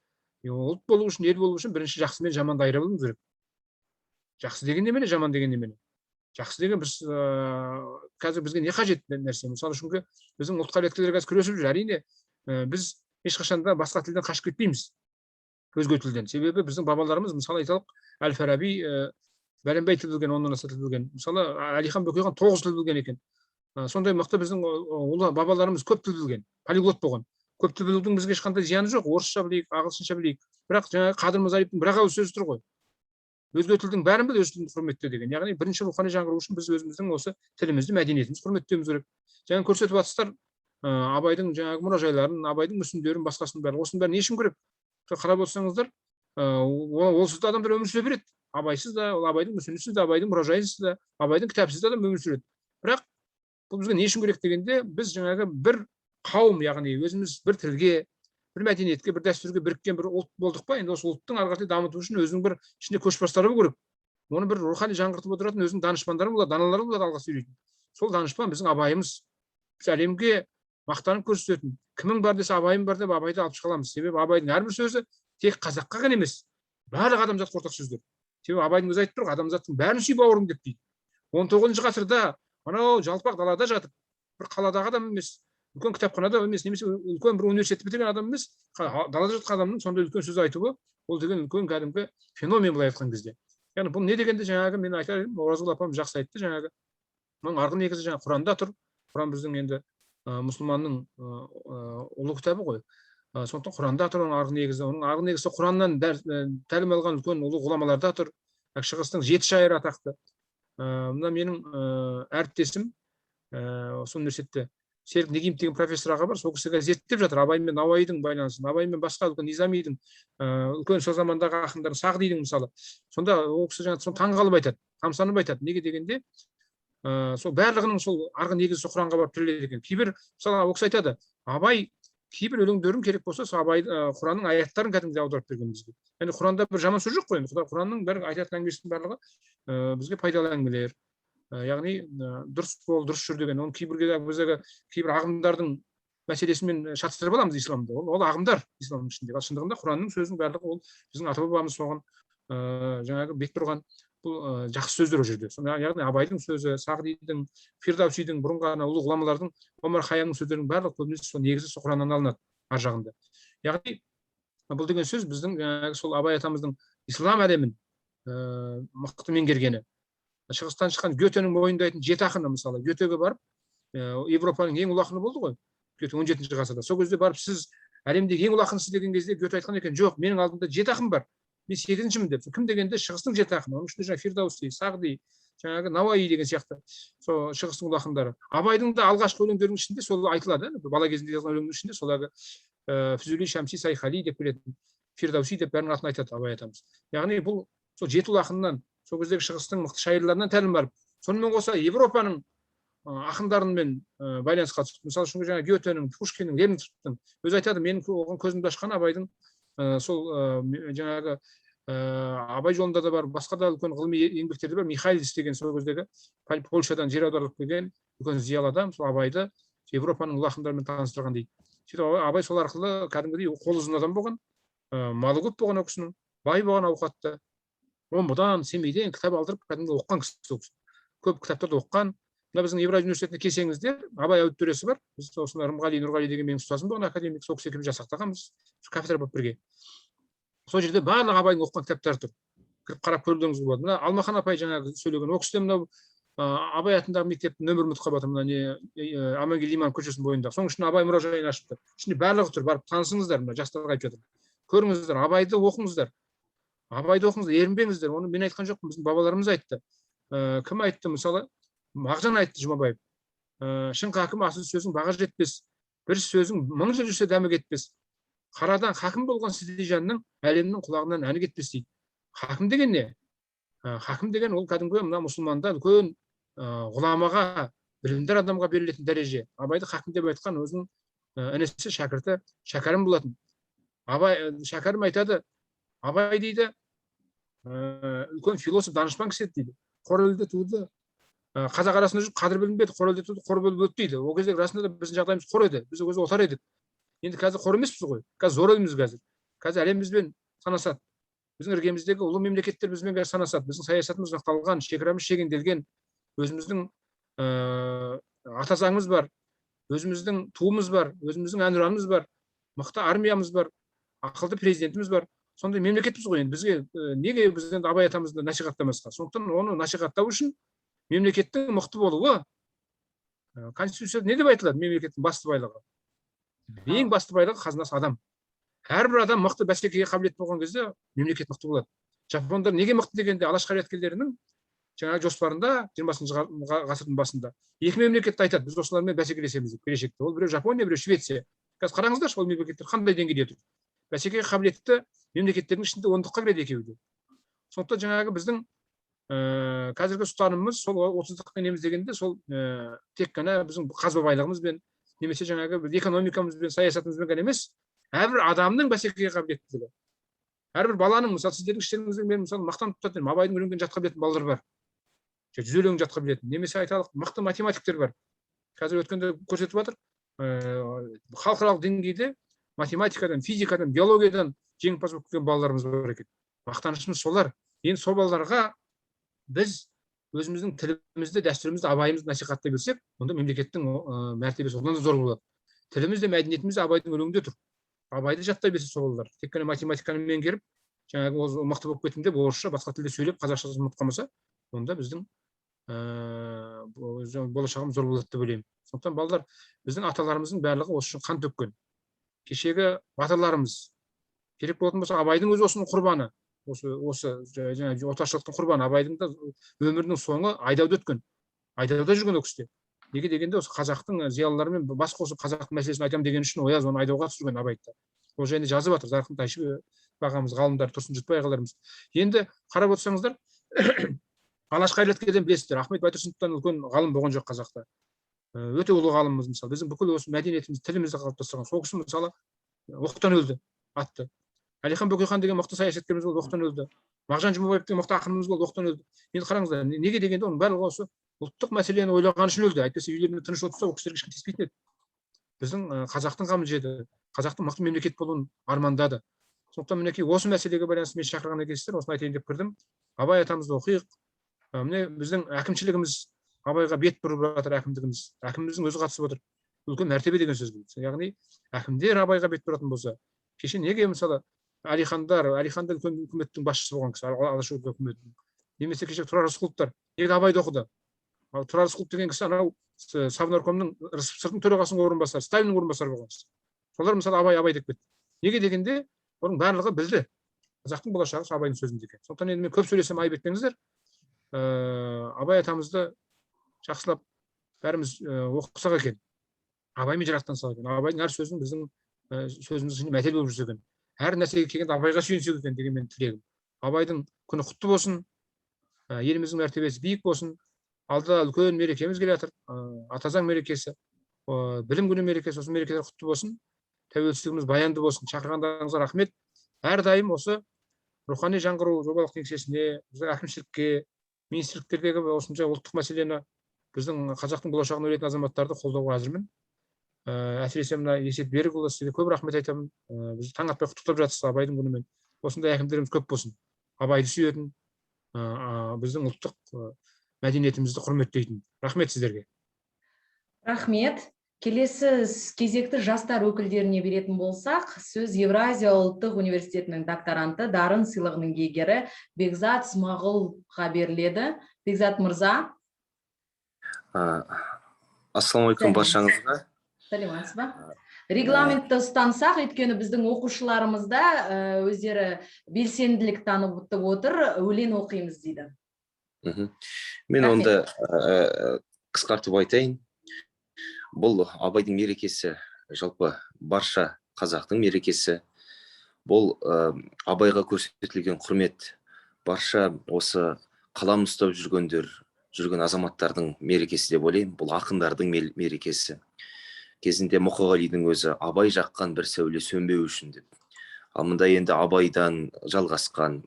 ұлт болу үшін, ел болу үшін бірінші жақсы мен жаманды айыра білуіміз керек. Жақсы деген немене, жаман деген немене? Жақсы деген біз қазір бізге не қажет нәрсе? Мысалы үшін біздің ұлт қайраткерлері қазір күресіп жүр. Әрине біз ешқашан да басқа тілден қашып кетпейміз. Өзге тілден. Себебі біздің бабаларымыз, мысалы айталық, Әл-Фараби бәленбай тіл білген, оннан аса тіл білген. Мысалы, Әлихан Бөкейхан 9 тіл білген екен. Сондай мықты біздің ұлы бабаларымыз көп тіл білген, полиглот болған. Көп тіл білудің бізге ешқандай зияны жоқ. Орысша білейік, ағылшынша білейік. Бірақ жаңағы Қадыр Мырзалиевтің бір-ақ ауыз сөзі тұр ғой. Өзге тілдің бәрін біл, өз тіліңді құрметте деген. Яғни бірінші рухани жаңғыру үшін біз өзіміздің осы тілімізді, мәдениетімізді құрметтеуіміз керек. Жаңа көрсетіп жатсыздар абайдың жаңағы мұражайларын, абайдың мүсіндерін, басқасын бәрін. Осының бәрін не үшін керек? Қарап отырсаңыздар, олсыз да адамдар өмір сүре береді. Абайсыз да, ол абайдың мүсінісіз де, абайдың мұражайынсыз да, абайдың кітапсыз да адам өмір сүреді. Бірақ бұл бізге не үшін керек дегенде, біз жаңағы бір қауым, яғни өзіміз бір тілге, бір мәдениетке, бір дәстүрге біріккен бір ұлт болдық па, енді осы ұлттың ары қарай дамыту үшін өзінің бір ішінде көшбастары болу керек. Оны бір рухани жаңғыртып отыратын өзінің данышпандары болады, даналары болады алға сөйлейтін. Сол данышпан біздің абайымыз. Біз әлемге мақтанып көрсететін. Кімің бар десе абайым бар деп абайды алып шығаламыз. Себебі абайдың әрбір сөзі тек қазаққа ғана емес, барлық адамзатқа ортақ сөздер. Себебі абайдың өзі айтып тұр, адамзаттың бәрін сүй бауырым деп дейді. 19 ғасырда анау жалпақ далада жатып, бір қаладағы адам емес, үлкен кітапханада емес, немесе үлкен бір университетті бітірген адам емес, далада жатқан адамның сондай үлкен сөз айтуы, ол деген үлкен кәдімгі феномен былай айтқан кезде. Яғни бұл не дегенде жаңағы мен айтар едім, Оразгүл апам жақсы айтты жаңағы. Мұның арғы негізі жаңағы Құранда тұр. Құран біздің енді мұсылманның ұлы кітабы ғой. Сондықтан Құранда тұр оның арғы негізі. Оның арғы негізі Құраннан тәлім алған үлкен ұлы ғұламаларда тұр. Шығыстың 7 шайыры атақты. Мына менің әріптесім осы университетте Серік Негимов деген профессор аға бар, сол кісі зерттеп жатыр Абай мен Науаидің байланысын, Абай мен басқа үлкен Низамидің, үлкен сол замандағы ақындардың, Сағдидің мысалы. Сонда ол кісі жаңағы таңғалып айтады, тамсанып айтады. Неге дегенде, сол барлығының сол арғы негізі Құранға барып тіреледі екен. Кейбір мысалы ол кісі айтады, Абай кейбір өлеңдерін керек болса, сол Абай Құранның аяттарын кәдімгідей аударып берген бізге. Яғни Құранда бір жаман сөз жоқ қой енді. Құранның бәрі айтатын әңгімесінің барлығы бізге пайдалы әңгімелер. Яғни дұрыс бол, дұрыс жүр деген. Оны кейбір ағымдардың мәселесімен шатыстырып аламыз исламда. Ол ағымдар исламның ішінде. Шындығында Құранның сөзінің барлығы ол біздің ата бабамыз соған жаңағы бек тұрған бұл жақсы сөздер ол жерде. Яғни Абайдың сөзі, Сағдидің, Фирдаусидің, бұрынғы ұлы ғұламалардың, Омар Хайямның сөздерінің барлығы көбінесе сол негізі сол Құраннан алынады ар жағында. Яғни бұл деген сөз біздің жаңағы сол Абай атамыздың ислам әлемін мықты меңгергені. Шығыстан шыққан Гетенің мойындайтын 7 ақыны, мысалы Гетеге барып, Европаның ең ұлы ақыны болды ғой, Гете 17 ғасырда. Сол кезде барып сіз әлемдегі ең ұлы ақынсыз деген кезде Гете айтқан екен, жоқ, менің алдымда 7 ақын бар, мен 8-шімін деп. Кім дегенде шығыстың 7 ақыны, оның ішінде жаңағы Фирдауси, Сағди, жаңағы Науаи деген сияқты сол шығыстың ұлы ақындары. Абайдың да алғашқы өлеңдерінің ішінде сол айтылады, бала кезінде жазған өлеңнің ішінде сол Фүзули, Шамси, Сайхали деп келетін, Фирдауси деп бәрінің атын айтады Абай атамыз. Яғни бұл сол 7 ұлы ақыннан, сол кездегі шығыстың мықты шайырларынан тәлім алып, сонымен қоса Европаның ақындарымен байланысқа түсіп, мысалы үшін жаңағы Гетенің, Пушкиннің, Лермонтовтың өзі айтады, менің оған көзімді ашқан Абайдың сол жаңағы Абай жолында да бар, басқа да үлкен ғылыми еңбектерде бар, Михайлис деген сол кездегі Польшадан жер аударылып келген үлкен зиялы адам, сол Абайды Европаның ұлы ақындарымен таныстырған дейді. Сөйтіп Абай сол арқылы кәдімгідей қол ұзын адам болған, малы көп болған ол кісінің, бай болған, ауқатты. Омбыдан, Семейден кітап алдырып кәдімгі оқыған кісі. Көп кітаптарды оқыған. Мына біздің Евразия университетіне келсеңіздер, Абай аудиториясы бар. Біз осында Рымғали Нұрғали деген менің ұстазым болған академик, сол кісі екеуміз жасақтағанбыз. Кафедра болып бірге. Сол жерде барлық Абайдың оқыған кітаптары тұр. Кіріп қарап көруіңізге болады. Мына Алмахан апай жаңағы сөйлеген. Ол кісі мынау Абай атындағы мектептің нөмірін ұмытып қалып жатырмын. Мына Амангелді Иманов көшесінің бойында. Соның ішінде Абай мұражайын ашыпты. Ішінде барлығы тұр. Барып танысыңыздар, мына жастарға айтып жатыр. Көріңіздер, Абайды оқыңыздар. Абайды оқыңыздар, ерінбеңіздер. Оны мен айтқан жоқпын, біздің бабаларымыз айтты. кім айтты, мысалы, Мағжан айтты, Жұмабаев. Шын хакім асыл сөзің баға жетпес, бір сөзің мың жыл жүрсе дәмі кетпес. Қарадан хакім болған сіздей жанның әлемнің құлағынан әні кетпес дейді. Хакім деген не? Хакім деген ол кәдімгі мына мұсылманда үлкен ғұламаға, білімдер адамға берілетін дәреже. Абайды хакім деп айтқан өзінің інісі шәкірті Шәкәрім болатын. Шәкәрім айтады, Абай дейді, үлкен философ, данышпан кісі еді дейді. Қор елде туды, қазақ арасында жүріп қадір білінбеді, қор елде туды, қор болып өтті дейді. Ол кезде расында да біздің жағдайымыз қор еді, біз өзі отар едік. Енді қазір қор емеспіз ғой, қазір зор елміз қазір. Қазір әлем бізбен санасады. Біздің іргеміздегі ұлы мемлекеттер бізбен қазір санасады. Біздің саясатымыз нақталған, шекарамыз шегенделген, өзіміздің ата заңымыз бар, өзіміздің туымыз бар, өзіміздің әнұранымыз бар, мықты армиямыз бар, ақылды президентіміз бар. Сондай мемлекетпіз ғой. Енді бізге неге біз енді Абай атамызды насихаттамасқа? Сондықтан оны насихаттау үшін мемлекеттің мықты болуы, конституцияда не деп айтылады? Мемлекеттің басты байлығы. Ең басты байлығы қазынасы адам. Әрбір адам мықты, бәсекеге қабілет болған кезде мемлекет мықты болады. Жапондар неге мықты дегенде, алаш қайраткерлерінің жаңағы жоспарында 20 ғасырдың басында екі мемлекетті айтады, біз осылармен бәсекелесеміз деп келешекте. Ол біреу Жапония, біреу Швеция. Қазір қараңыздаршы, ол мемлекеттер қандай деңгейде тұр. Бәсекеге қабілетті мемлекеттердің ішінде 10-қа кіреді екеуі де. Сондықтан жаңағы біздің қазіргі ұстанымымыз сол 30-қа неміз дегенде сол тек қана біздің қазба байлығымызбен немесе жаңағы экономикамызбен, саясатымызбен ғана емес, әрбір адамның бәсекеге қабілеттілігі. Әрбір баланың, мысалы, сіздердің іштеріңізде мен мысалы мақтан тұтатын, Абайдың өлеңдерін жатқа білетін балалар бар. 100 өлең жатқа білетін, немесе айталық, мықты математиктер бар. Қазір өткенде көрсетіп жатыр, халықаралық деңгейде математикадан, физикадан, биологиядан жеңімпаз болып келген балаларымыз бар екен. Мақтанышымыз солар. Енді сол балаларға біз өзіміздің тілімізді, дәстүрімізді, абайымызды насихаттай берсек, онда мемлекеттің мәртебесі одан да зор болады. Тіліміз де, мәдениетіміз де Абайдың өлеңінде тұр. Абайды жаттай берсе сол балалар. Тек қана математиканы меңгеріп, жаңағы мықты болып кетім деп, орысша, басқа тілде сөйлеп, қазақша ұмытып қалмаса, онда біздің болашағымыз зор болады деп ойлаймын. Сондықтан балалар, біздің аталарымыздың барлығы осы үшін қан төккен. Кешегі батырларымыз керек болатын болса, Абайдың өзі осының құрбаны, осы жаңағы отаршылықтың құрбаны. Абайдың да өмірінің соңы айдауда өткен, айдауда жүрген ол кісі. Неге дегенде осы қазақтың зиялыларымен бас қосып қазақтың мәселесін айтамын деген үшін ояз оны айдауға түсірген Абайды. Ол жайында жазып жатыр Зарқын Тайшыбек ағамыз, ғалымдар, Тұрсын Жұтбай ағаларымыз. Енді қарап отырсаңыздар, алаш қайраткерден білесіздер, Ахмет Байтұрсыновтан үлкен ғалым болған жоқ қазақта. Өте ұлы ғалымымыз, мысалы, біздің бүкіл осы мәдениетіміз, тілімізді қалыптастырған. Сол кісі мысалы оқтан өлді, атты. Әлихан Бөкейхан деген мықты саясаткеріміз болды, оқтан өлді. Мағжан Жұмабаев деген мықты ақынымыз болды, оқтан өлді. Енді қараңыздар, неге дегенде оның барлығы осы ұлттық мәселені ойлаған үшін өлді. Әйтпесе үйлеріне тыныш отырса, ол кісілерге ешкім тиіспейтін еді. Біздің қазақтың қамын жеді, қазақтың мықты мемлекет болуын армандады. Сондықтан мінекей осы мәселеге байланысты мен шақырған екенсіздер, осыны айтайын деп кірдім. Абай атамызды оқиық. Міне біздің әкімшілігіміз Абайға бет бұрып жатыр, әкіміміздің өзі қатысып отыр. Үлкен мәртебе деген сөз бұл. Яғни әкімдер Абайға бет бұратын болса, кеше неге мысалы Алихандар үлкен үкіметтің басшысы болған кісі, Алашорда үкіметінің. Немесе кеше Тұрар Рысқұловтар неге Абайды оқыды? Тұрар Рысқұлов деген кісі анау Совнаркомның сыртқы төрағасының орынбасары, Сталиннің орынбасары болған кісі. Солар мысалы Абай деп кетті. Неге дегенде оның барлығы білді. Қазақтың болашағы Абайдың сөзінде екен. Сондықтан енді мен көп сөйлесем айып етпеңіздер. Абай атамызды жақсылап бәріміз оқысақ екен. Абаймен жарақтансақ екен. Абайдың әр сөзін біздің сөзіміз үшін мәтел болып жүрсе екен. Әр нәрсеге келгенде Абайға сүйенсек екен деген менің тілегім. Абайдың күні құтты болсын, еліміздің мәртебесі биік болсын. Алда үлкен мерекеміз келе жатыр, Атазаң мерекесі, білім күні мерекесі, осы мерекелер құтты болсын. Тәуелсіздігіміз баянды болсын. Шақырғандарыңызға рахмет. Әрдайым осы рухани жаңғыру жобалық кеңсесіне, біздің әкімшілікке, министрліктердегі осынша ұлттық мәселені біздің қазақтың болашағын ойлайтын азаматтарды қолдауға әзірмін. Әсіресе мына Есет Берікұлы, сізге көп рахмет айтамын. Бізді таң атпай құттықтап жатырсыз Абайдың күнімен. Осындай әкімдеріміз көп болсын. Абайды сүйетін, біздің ұлттық мәдениетімізді құрметтейтін. Рахмет сіздерге. Рахмет. Келесі кезекті жастар өкілдеріне беретін болсақ, сөз Евразия ұлттық университетінің докторанты, дарын сыйлығының иегері Бекзат Смағұлға беріледі. Бекзат мырза. Ассалаумағалейкум баршаңызға. Сәлеметсіз ба? Регламентті ұстансақ, өйткені біздің оқушыларымызда өздері белсенділік танытып отыр, өлең оқимыз дейді. Мен Рахмет. онда қысқартып айтайын. Бұл Абайдың мерекесі, жалпы барша қазақтың мерекесі. Бұл Абайға көрсетілген құрмет, барша осы қалам ұстап жүрген азаматтардың мерекесі деп ойлаймын. Бұл ақындардың мерекесі. Кезінде Мұқағалидың өзі Абай жаққан бір сәуле сөнбеу үшін деп. Ал мында енді Абайдан жалғасқан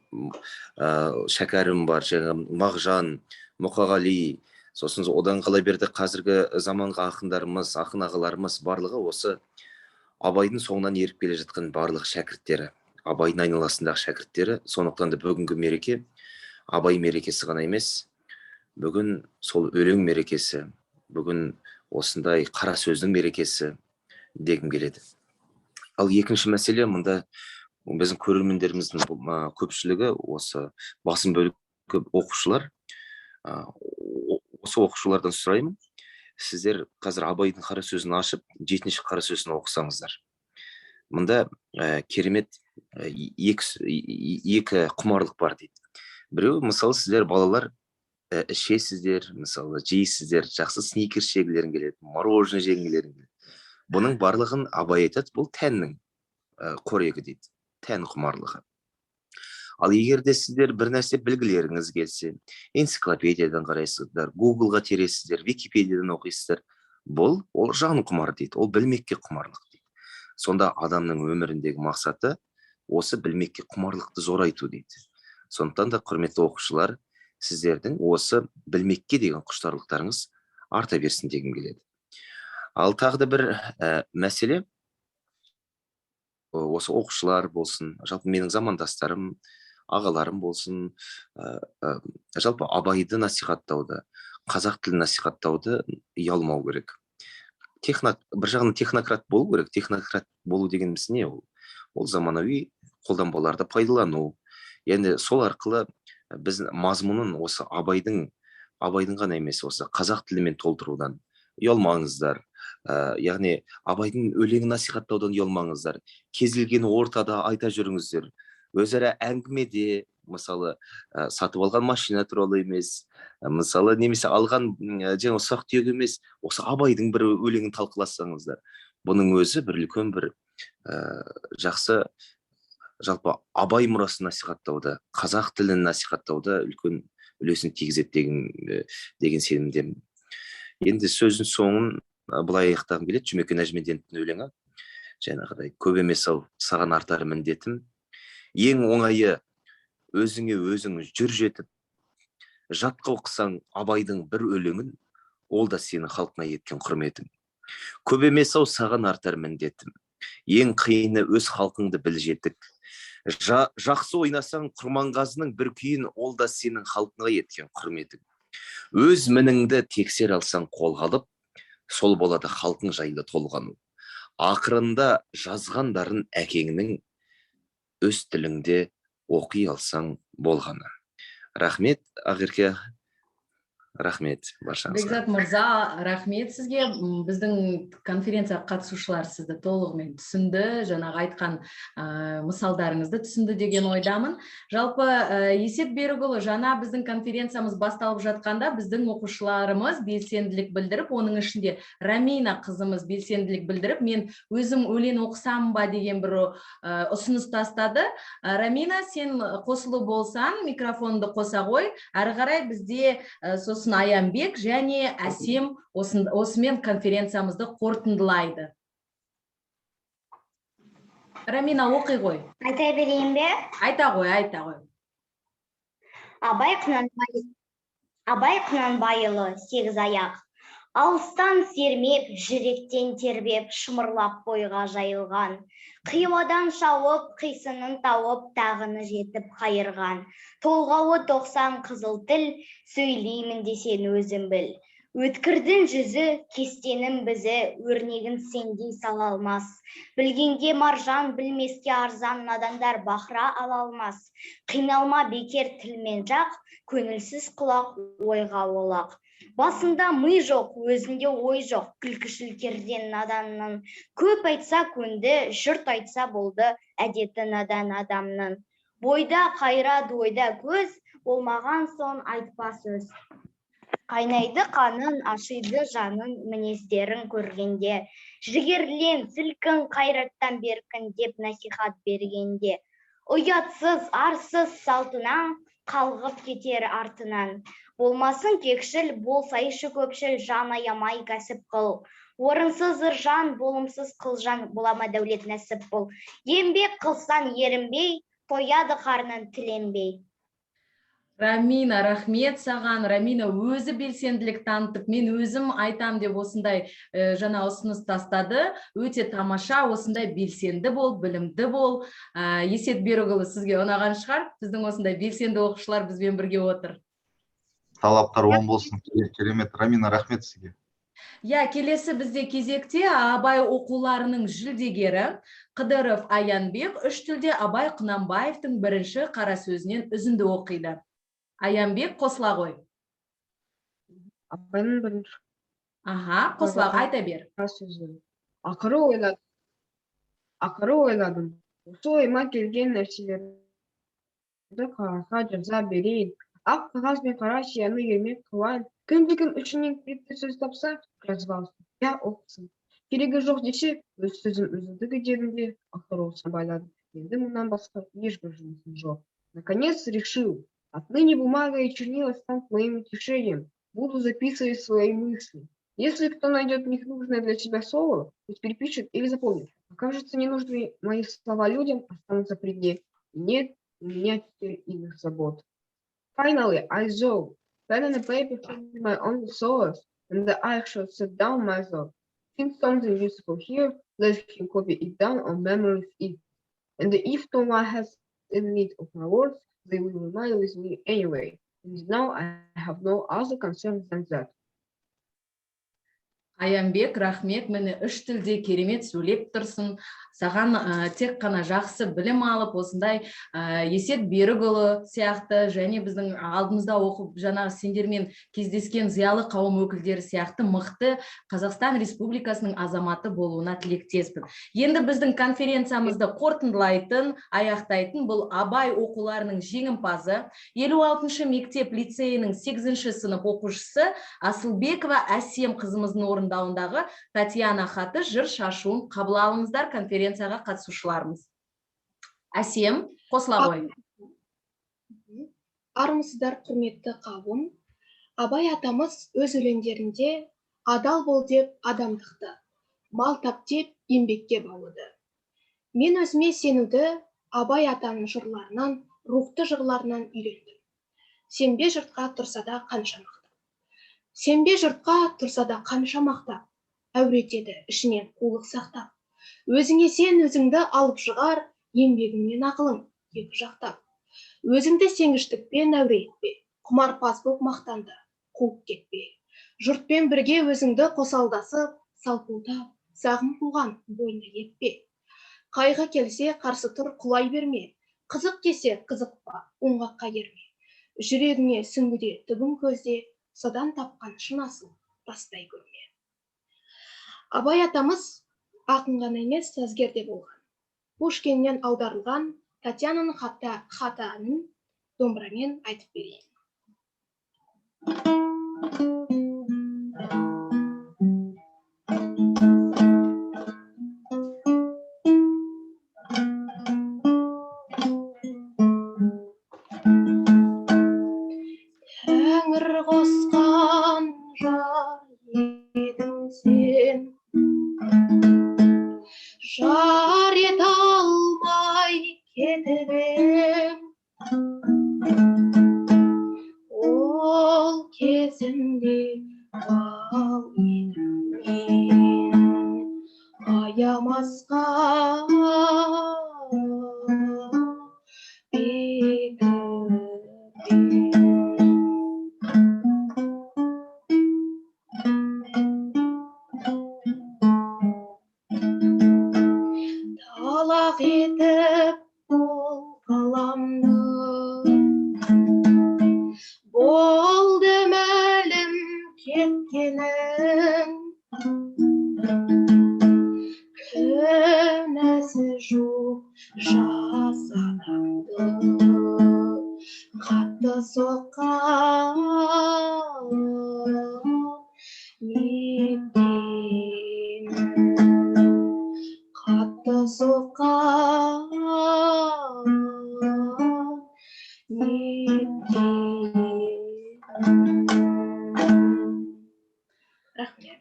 Шәкәрім бар, Мағжан, Мұқағали, сосын одан қала берді қазіргі заманғы ақындарымыз, ақын ағаларымыз барлығы осы Абайдың соңынан еріп келе жатқан барлық шәкірттері, Абайдың айналасындағы шәкірттері. Сондықтан да бүгінгі мереке Абай мерекесі ғана емес, бүгін сол өлең мерекесі, бүгін осындай қара сөздің мерекесі дегім келеді. Ал екінші мәселе, мұнда біздің көрермендеріміздің көпшілігі осы басым бөлігі оқушылар. Осы оқушылардан сұраймын, сіздер қазір Абайдың қара сөзін ашып, 7-ші қара сөзін оқысаңыздар. Мұнда керемет екі құмарлық бар дейді. Біреу, мысалы, сіздер балалар ішесіздер, мысалы, жейсіздер, жақсы сникерс жегілерің келеді, мороженое жегілерің келеді. Бұның барлығын Абай айтады, бұл тәннің қорегі дейді, тән құмарлығы. Ал егер де сіздер бір нәрсе білгілеріңіз келсе, энциклопедиядан қарайсыздар, Google-ға тересіздер, Википедиядан оқисыздар, ол жан құмар дейді, ол білмекке құмарлық дейді. Сонда адамның өміріндегі мақсаты осы білмекке құмарлықты зорайту дейді. Сондықтан да құрметті оқушылар, сіздердің осы білмекке деген құштарлықтарыңыз арта берсін дегім келеді. Ал тағы да бір мәселе, осы оқушылар болсын, жалпы менің замандастарым, ағаларым болсын, жалпы Абайды насихаттауды, қазақ тілін насихаттауды ұялмау керек. Бір жағынан технократ болу керек. Технократ болу дегеніміз не ол? Ол заманауи қолданбаларды пайдалану. Енді сол арқылы біз мазмұнын осы Абайдың ғана емес, осы қазақ тілімен толтырудан ұялмаңыздар. Яғни Абайдың өлеңін насихаттаудан ұялмаңыздар. Кез келген ортада айта жүріңіздер. Өзара әңгімеде, мысалы, сатып алған машина туралы емес, мысалы, немесе алған ұсақ түйек емес, осы Абайдың бір өлеңін талқыласаңыздар. Бұның өзі бір үлкен бір жақсы, жалпы Абай мұрасын насихаттауда, қазақ тілін насихаттауда үлкен үлесін тигізеді деген сенімдемін. Енді сөздің соңын былай аяқтағым келеді. Жұмекен Нәжімеденовтің өлеңі, жаңағыдай, көп емес ау, саған артар міндетім. Ең оңайы өзіңе өзің жүр жетіп, жатқа оқысаң Абайдың бір өлеңін, ол да сенің халқыңа еткен құрметің. Көп емес ау, саған артар міндетім. Ең қиыны өз халқыңды біл жетік. Жақсы ойнасаң Құрманғазының бір күйін, ол да сенің халқыңа еткен құрметің. Өз мініңді тексер алсаң қолға алып, сол болады халқың жайлы толғану. Ақырында жазғандарын әкеңнің өз тіліңде оқи алсаң болғаны. Рахмет, Ақерке. Рахмет баршаңызға. Бекзат мырза, рахмет сізге. Біздің конференция қатысушылар сізді толығымен түсінді, жаңағы айтқан мысалдарыңызды түсінді деген ойдамын. Жалпы Есет Берікұлы, жаңа біздің конференциямыз басталып жатқанда біздің оқушыларымыз белсенділік білдіріп, оның ішінде Рамина қызымыз белсенділік білдіріп, мен өзім өлең оқысам ба деген бір ұсыныс тастады. Рамина, сен қосылу болсаң, микрофонды қоса қой. Әрі қарай бізде Аянбек және Әсем осымен конференциямызды қорытындылайды. Рамина, оқи ғой. Айта берейін бе? Айта ғой. Абай Құнанбайұлы, 8 аяқ. Алыстан сермеп, жүректен тербеп, шымырлап бойға жайылған. Қиуадан шауып, қисынын тауып, тағыны жетіп қайырған. Толғауы 90 қызыл тіл, сөйлеймін десен өзім біл. Өткірдің жүзі, кестенің бізі, өрнегін сендей сала алмас. Білгенге маржан, білмеске арзан, надандар бақыра ала алмас. Қиналма бекер тілмен жақ, көңілсіз құлақ ойға олақ. Басында мы жоқ, өзінде ой жоқ, күлкішіл керден наданның. Көп айтса көнді, жұрт айтса болды, әдеті надан адамның. Бойда қайрады ойда көз, болмаған соң айтпа сөз. Қайнайды қанын, ашиды жанын, мінездерін көргенде, жігерлен, сілкін, қайраттан беркін деп насихат бергенде, ұятсыз, арсыз салтынан қалғып кетер артынан. Болмасын кекшіл, болсайшы көпшіл, жан аямай кәсіп қыл. Орынсыз жан, болымсыз қылжан, болама дәулет нәсіп бол. Еңбек қылсан ерінбей, тояды қарнын тіленбей. Рамина, рахмет саған. Рамина өзі белсенділік танытып, мен өзім айтам деп осындай жаңа ұсыныс тастады. Өте тамаша, осындай белсенді бол, білімді бол. Есет Берікұлы, сізге ұнаған шығар? Біздің осындай белсенді оқушылар бізбен бірге отыр. Талаптар оң болсын. Керемет. Рамина, рахмет сізге. Келесі бізде кезекте Абай оқуларының жүлдегері Қыдыров Аянбек үш тілде Абай Құнанбаевтың бірінші қара сөзінен үзінді оқиды. Аянбек, қосыла ғой. Абайдың бірінші Қосыла, айта бер. қара сөзі. Ақыры ойладым. Осы ойыма келген нәрселерді қағазға жаза берейін. Ақ қағаз бен қара сияны ермек қылайын. Кім-кім үшінен керекті сөз тапса, жазып алсын. Оқысын. Керегі жоқ десе, өз сөзім өзіндігі дедімде, ақыры осыны байладым. Енді мұнан басқа ешбір жұмысым жоқ. Наконец решил. Отныне бумага и чернила станут моим утешением. Буду записывать свои мысли. Если кто найдет в них нужное для себя слово, пусть перепишет или запомнит. Окажется ненужные мои слова людям, останутся при мне. Нет у меня теперь иных забот. Finally, I resolved. Pen and a paper should be my only solace, and that I should set down myself. Think something useful here, let him copy it down on memory's if. And if no one has any need of my words, they will remain with me anyway. And now I have no other concern than that. Аянбек, рахмет, мені үш тілде керемет сөйлеп тұрсын. Саған тек қана жақсы білім алып, осындай Есет Берікұлы сияқты, және біздің алдымызда оқып, жаңағы сендермен кездескен зиялы қауым өкілдері сияқты мықты Қазақстан Республикасының азаматы болуына тілектеспін. Енді біздің конференциямызды қорытындылайтын, аяқтайтын бұл Абай оқуларының жеңімпазы, 56-шы мектеп лицейінің 8-ші сынып оқушысы Асылбекова Әсем қызымыздың орындауындағы Татьяна хаты жыр шашуын қабыл алыңыздар, конференцияға қатысушыларымыз. Әсем, қосыла ғой. Армысыздар, құрметті қауым. Абай атамыз өз өлеңдерінде адал бол деп адамдықты, мал тап деп еңбекке баулыды. Мен өзіме сенуді Абай атаның жырларынан, рухты жырларынан үйрендім. Сенбе жұртқа тұрса да қанша мақтап. Сенбе жұртқа тұрса да қанша мақтап, әуретеді ішінен қулық сақтап. Өзіңе сен өзіңді алып шығар, еңбегіңмен ақылың екі жақтап. Өзіңді сенгіштікпен әуретпе, құмарпаз боп мақтанды, қуып кетпе. Жұртпен бірге өзіңді қосалдасып, салпылдап, сағым қуған бойына еппе. Қайғы келсе қарсы тұр құлай берме, қызық кесе қызықпа, оңғаққа ерме. Жүрегіңе сүңгіде түбін көзде, содан тапқан шын асыл тастай көрме. Абай атамыз ақын ғана емес, сазгер де болған. Пушкиннен аударылған Татьянаның хаты әнін домбырамен айтып берейін. Тәңір қосқан жар едің сен, жар ете алмай кетіп ем, ол кезімде бал едім мен, аямасқа бекіп ем. Талақ етіп бол қаламды, болды мәлім кеткенің, күнәсі жоқ жас адамды, қатты ұзыққа рахмет.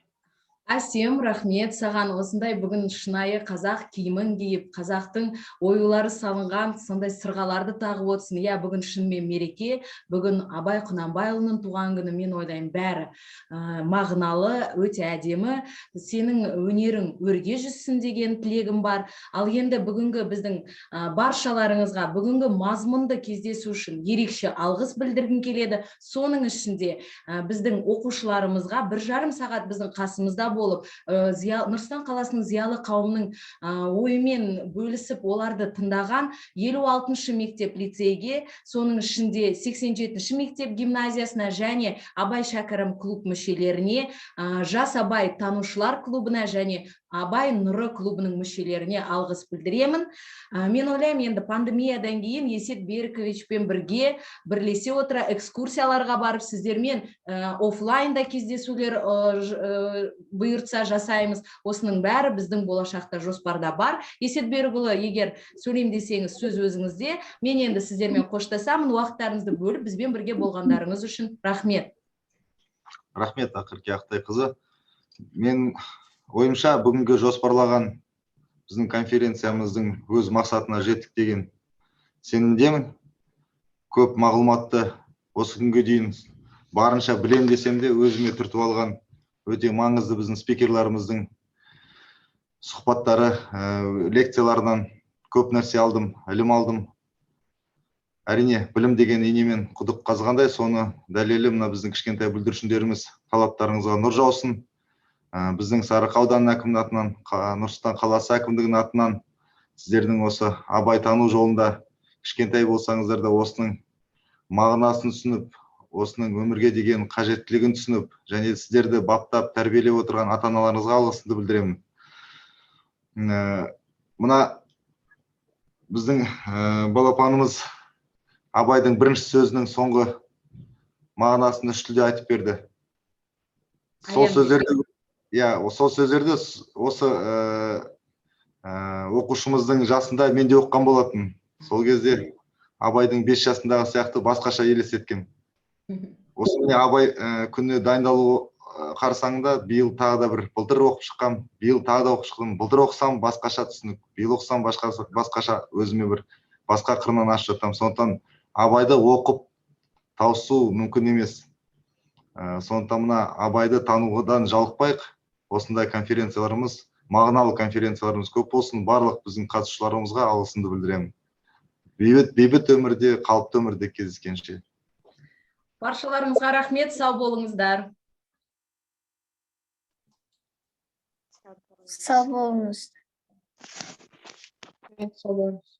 Әсем, рахмет саған. Осындай бүгін шынайы қазақ киімін киіп, қазақтың оюлары салынған сондай сырғаларды тағып отырсың. Иә, бүгін шынымен мереке. Бүгін Абай Құнанбайұлының туған күні, мен ойлаймын, бәрі мағыналы, өте әдемі. Сенің өнерің өрге жүзсін деген тілегім бар. Ал енді бүгінгі біздің баршаларыңызға бүгінгі мазмұнды кездесу үшін ерекше алғыс білдіргім келеді. Соның ішінде біздің оқушыларымызға 1,5 сағат біздің қасымызда болып, Нұрсұлтан қаласының зиялы қауымның ойымен бөлісіп, оларды тыңдаған 56-шы мектеп лицейге, соның ішінде 87-ші мектеп гимназиясына және Абай Шәкәрім клуб мүшелеріне, Жас Абай танушылар клубына және Абай Нұры клубының мүшелеріне алғыс білдіремін. Мен ойлаймын, енді пандемиядан кейін Есет Беріковичпен бірге бірлесе отыра экскурсияларға барып, сіздермен офлайнда кездесулер бұйыртса жасаймыз. Осының бәрі біздің болашақта жоспарда бар. Есет Берікұлы, егер сөйлейм десеңіз, сөз өзіңізде. Мен енді сіздермен қоштасамын. Уақыттарыңызды бөліп, бізбен бірге болғандарыңыз үшін рахмет. Рахмет, Ақерке Ақтайқызы. Мен ойымша, бүгінгі жоспарлаған біздің конференциямыздың өз мақсатына жеттік деген сенімдемін. Көп мағлұматты осы күнге дейін барынша білем десем де, өзіме түртіп алған өте маңызды біздің спикерларымыздың сұхбаттары, лекцияларынан көп нәрсе алдым, ілім алдым. Әрине, білім деген инемен құдық қазғандай, соны дәлелі мына біздің кішкентай бүлдіршіндеріміз. Талаптарыңызға нұр жаусын. Біздің Сарыарқа ауданының әкімінің атынан, Нұр-Сұлтан қаласы әкімдігінің атынан сіздердің осы абай тану жолында кішкентай болсаңыздар да осының мағынасын түсініп, осының өмірге деген қажеттілігін түсініп, және сіздерді баптап, тәрбиелеп отырған ата-аналарыңызға алғысымды білдіремін. Мына біздің балапанымыз Абайдың бірінші сөзінің соңғы мағынасын 3 тілде айтып берді. Сол сөздерді осы оқушымыздың жасында мен де оқыған болатын. Сол кезде Абайдың 5 жасындағы сияқты басқаша елестеткен. Осы міне Абай күніне дайындалу қарсаңында биыл тағы да бір былтыр оқып шыққам, биыл тағы да оқып шықтым. Былтыр оқысам басқаша түсінік, биыл оқысам басқаша өзіме бір басқа қырынан ашып жатам. Сондықтан Абайды оқып тауысу мүмкін емес. Сондықтан мына Абайды танудан жалықпайық. Осындай конференцияларымыз, мағыналы конференцияларымыз көп болсын. Барлық біздің қатысушыларымызға алғысымды білдіремін. Бейбіт өмірде, қалыпты өмірде кездескенше. Баршаларыңызға рахмет, сау болыңыздар. Сау болыңыз. Сау болыңыз.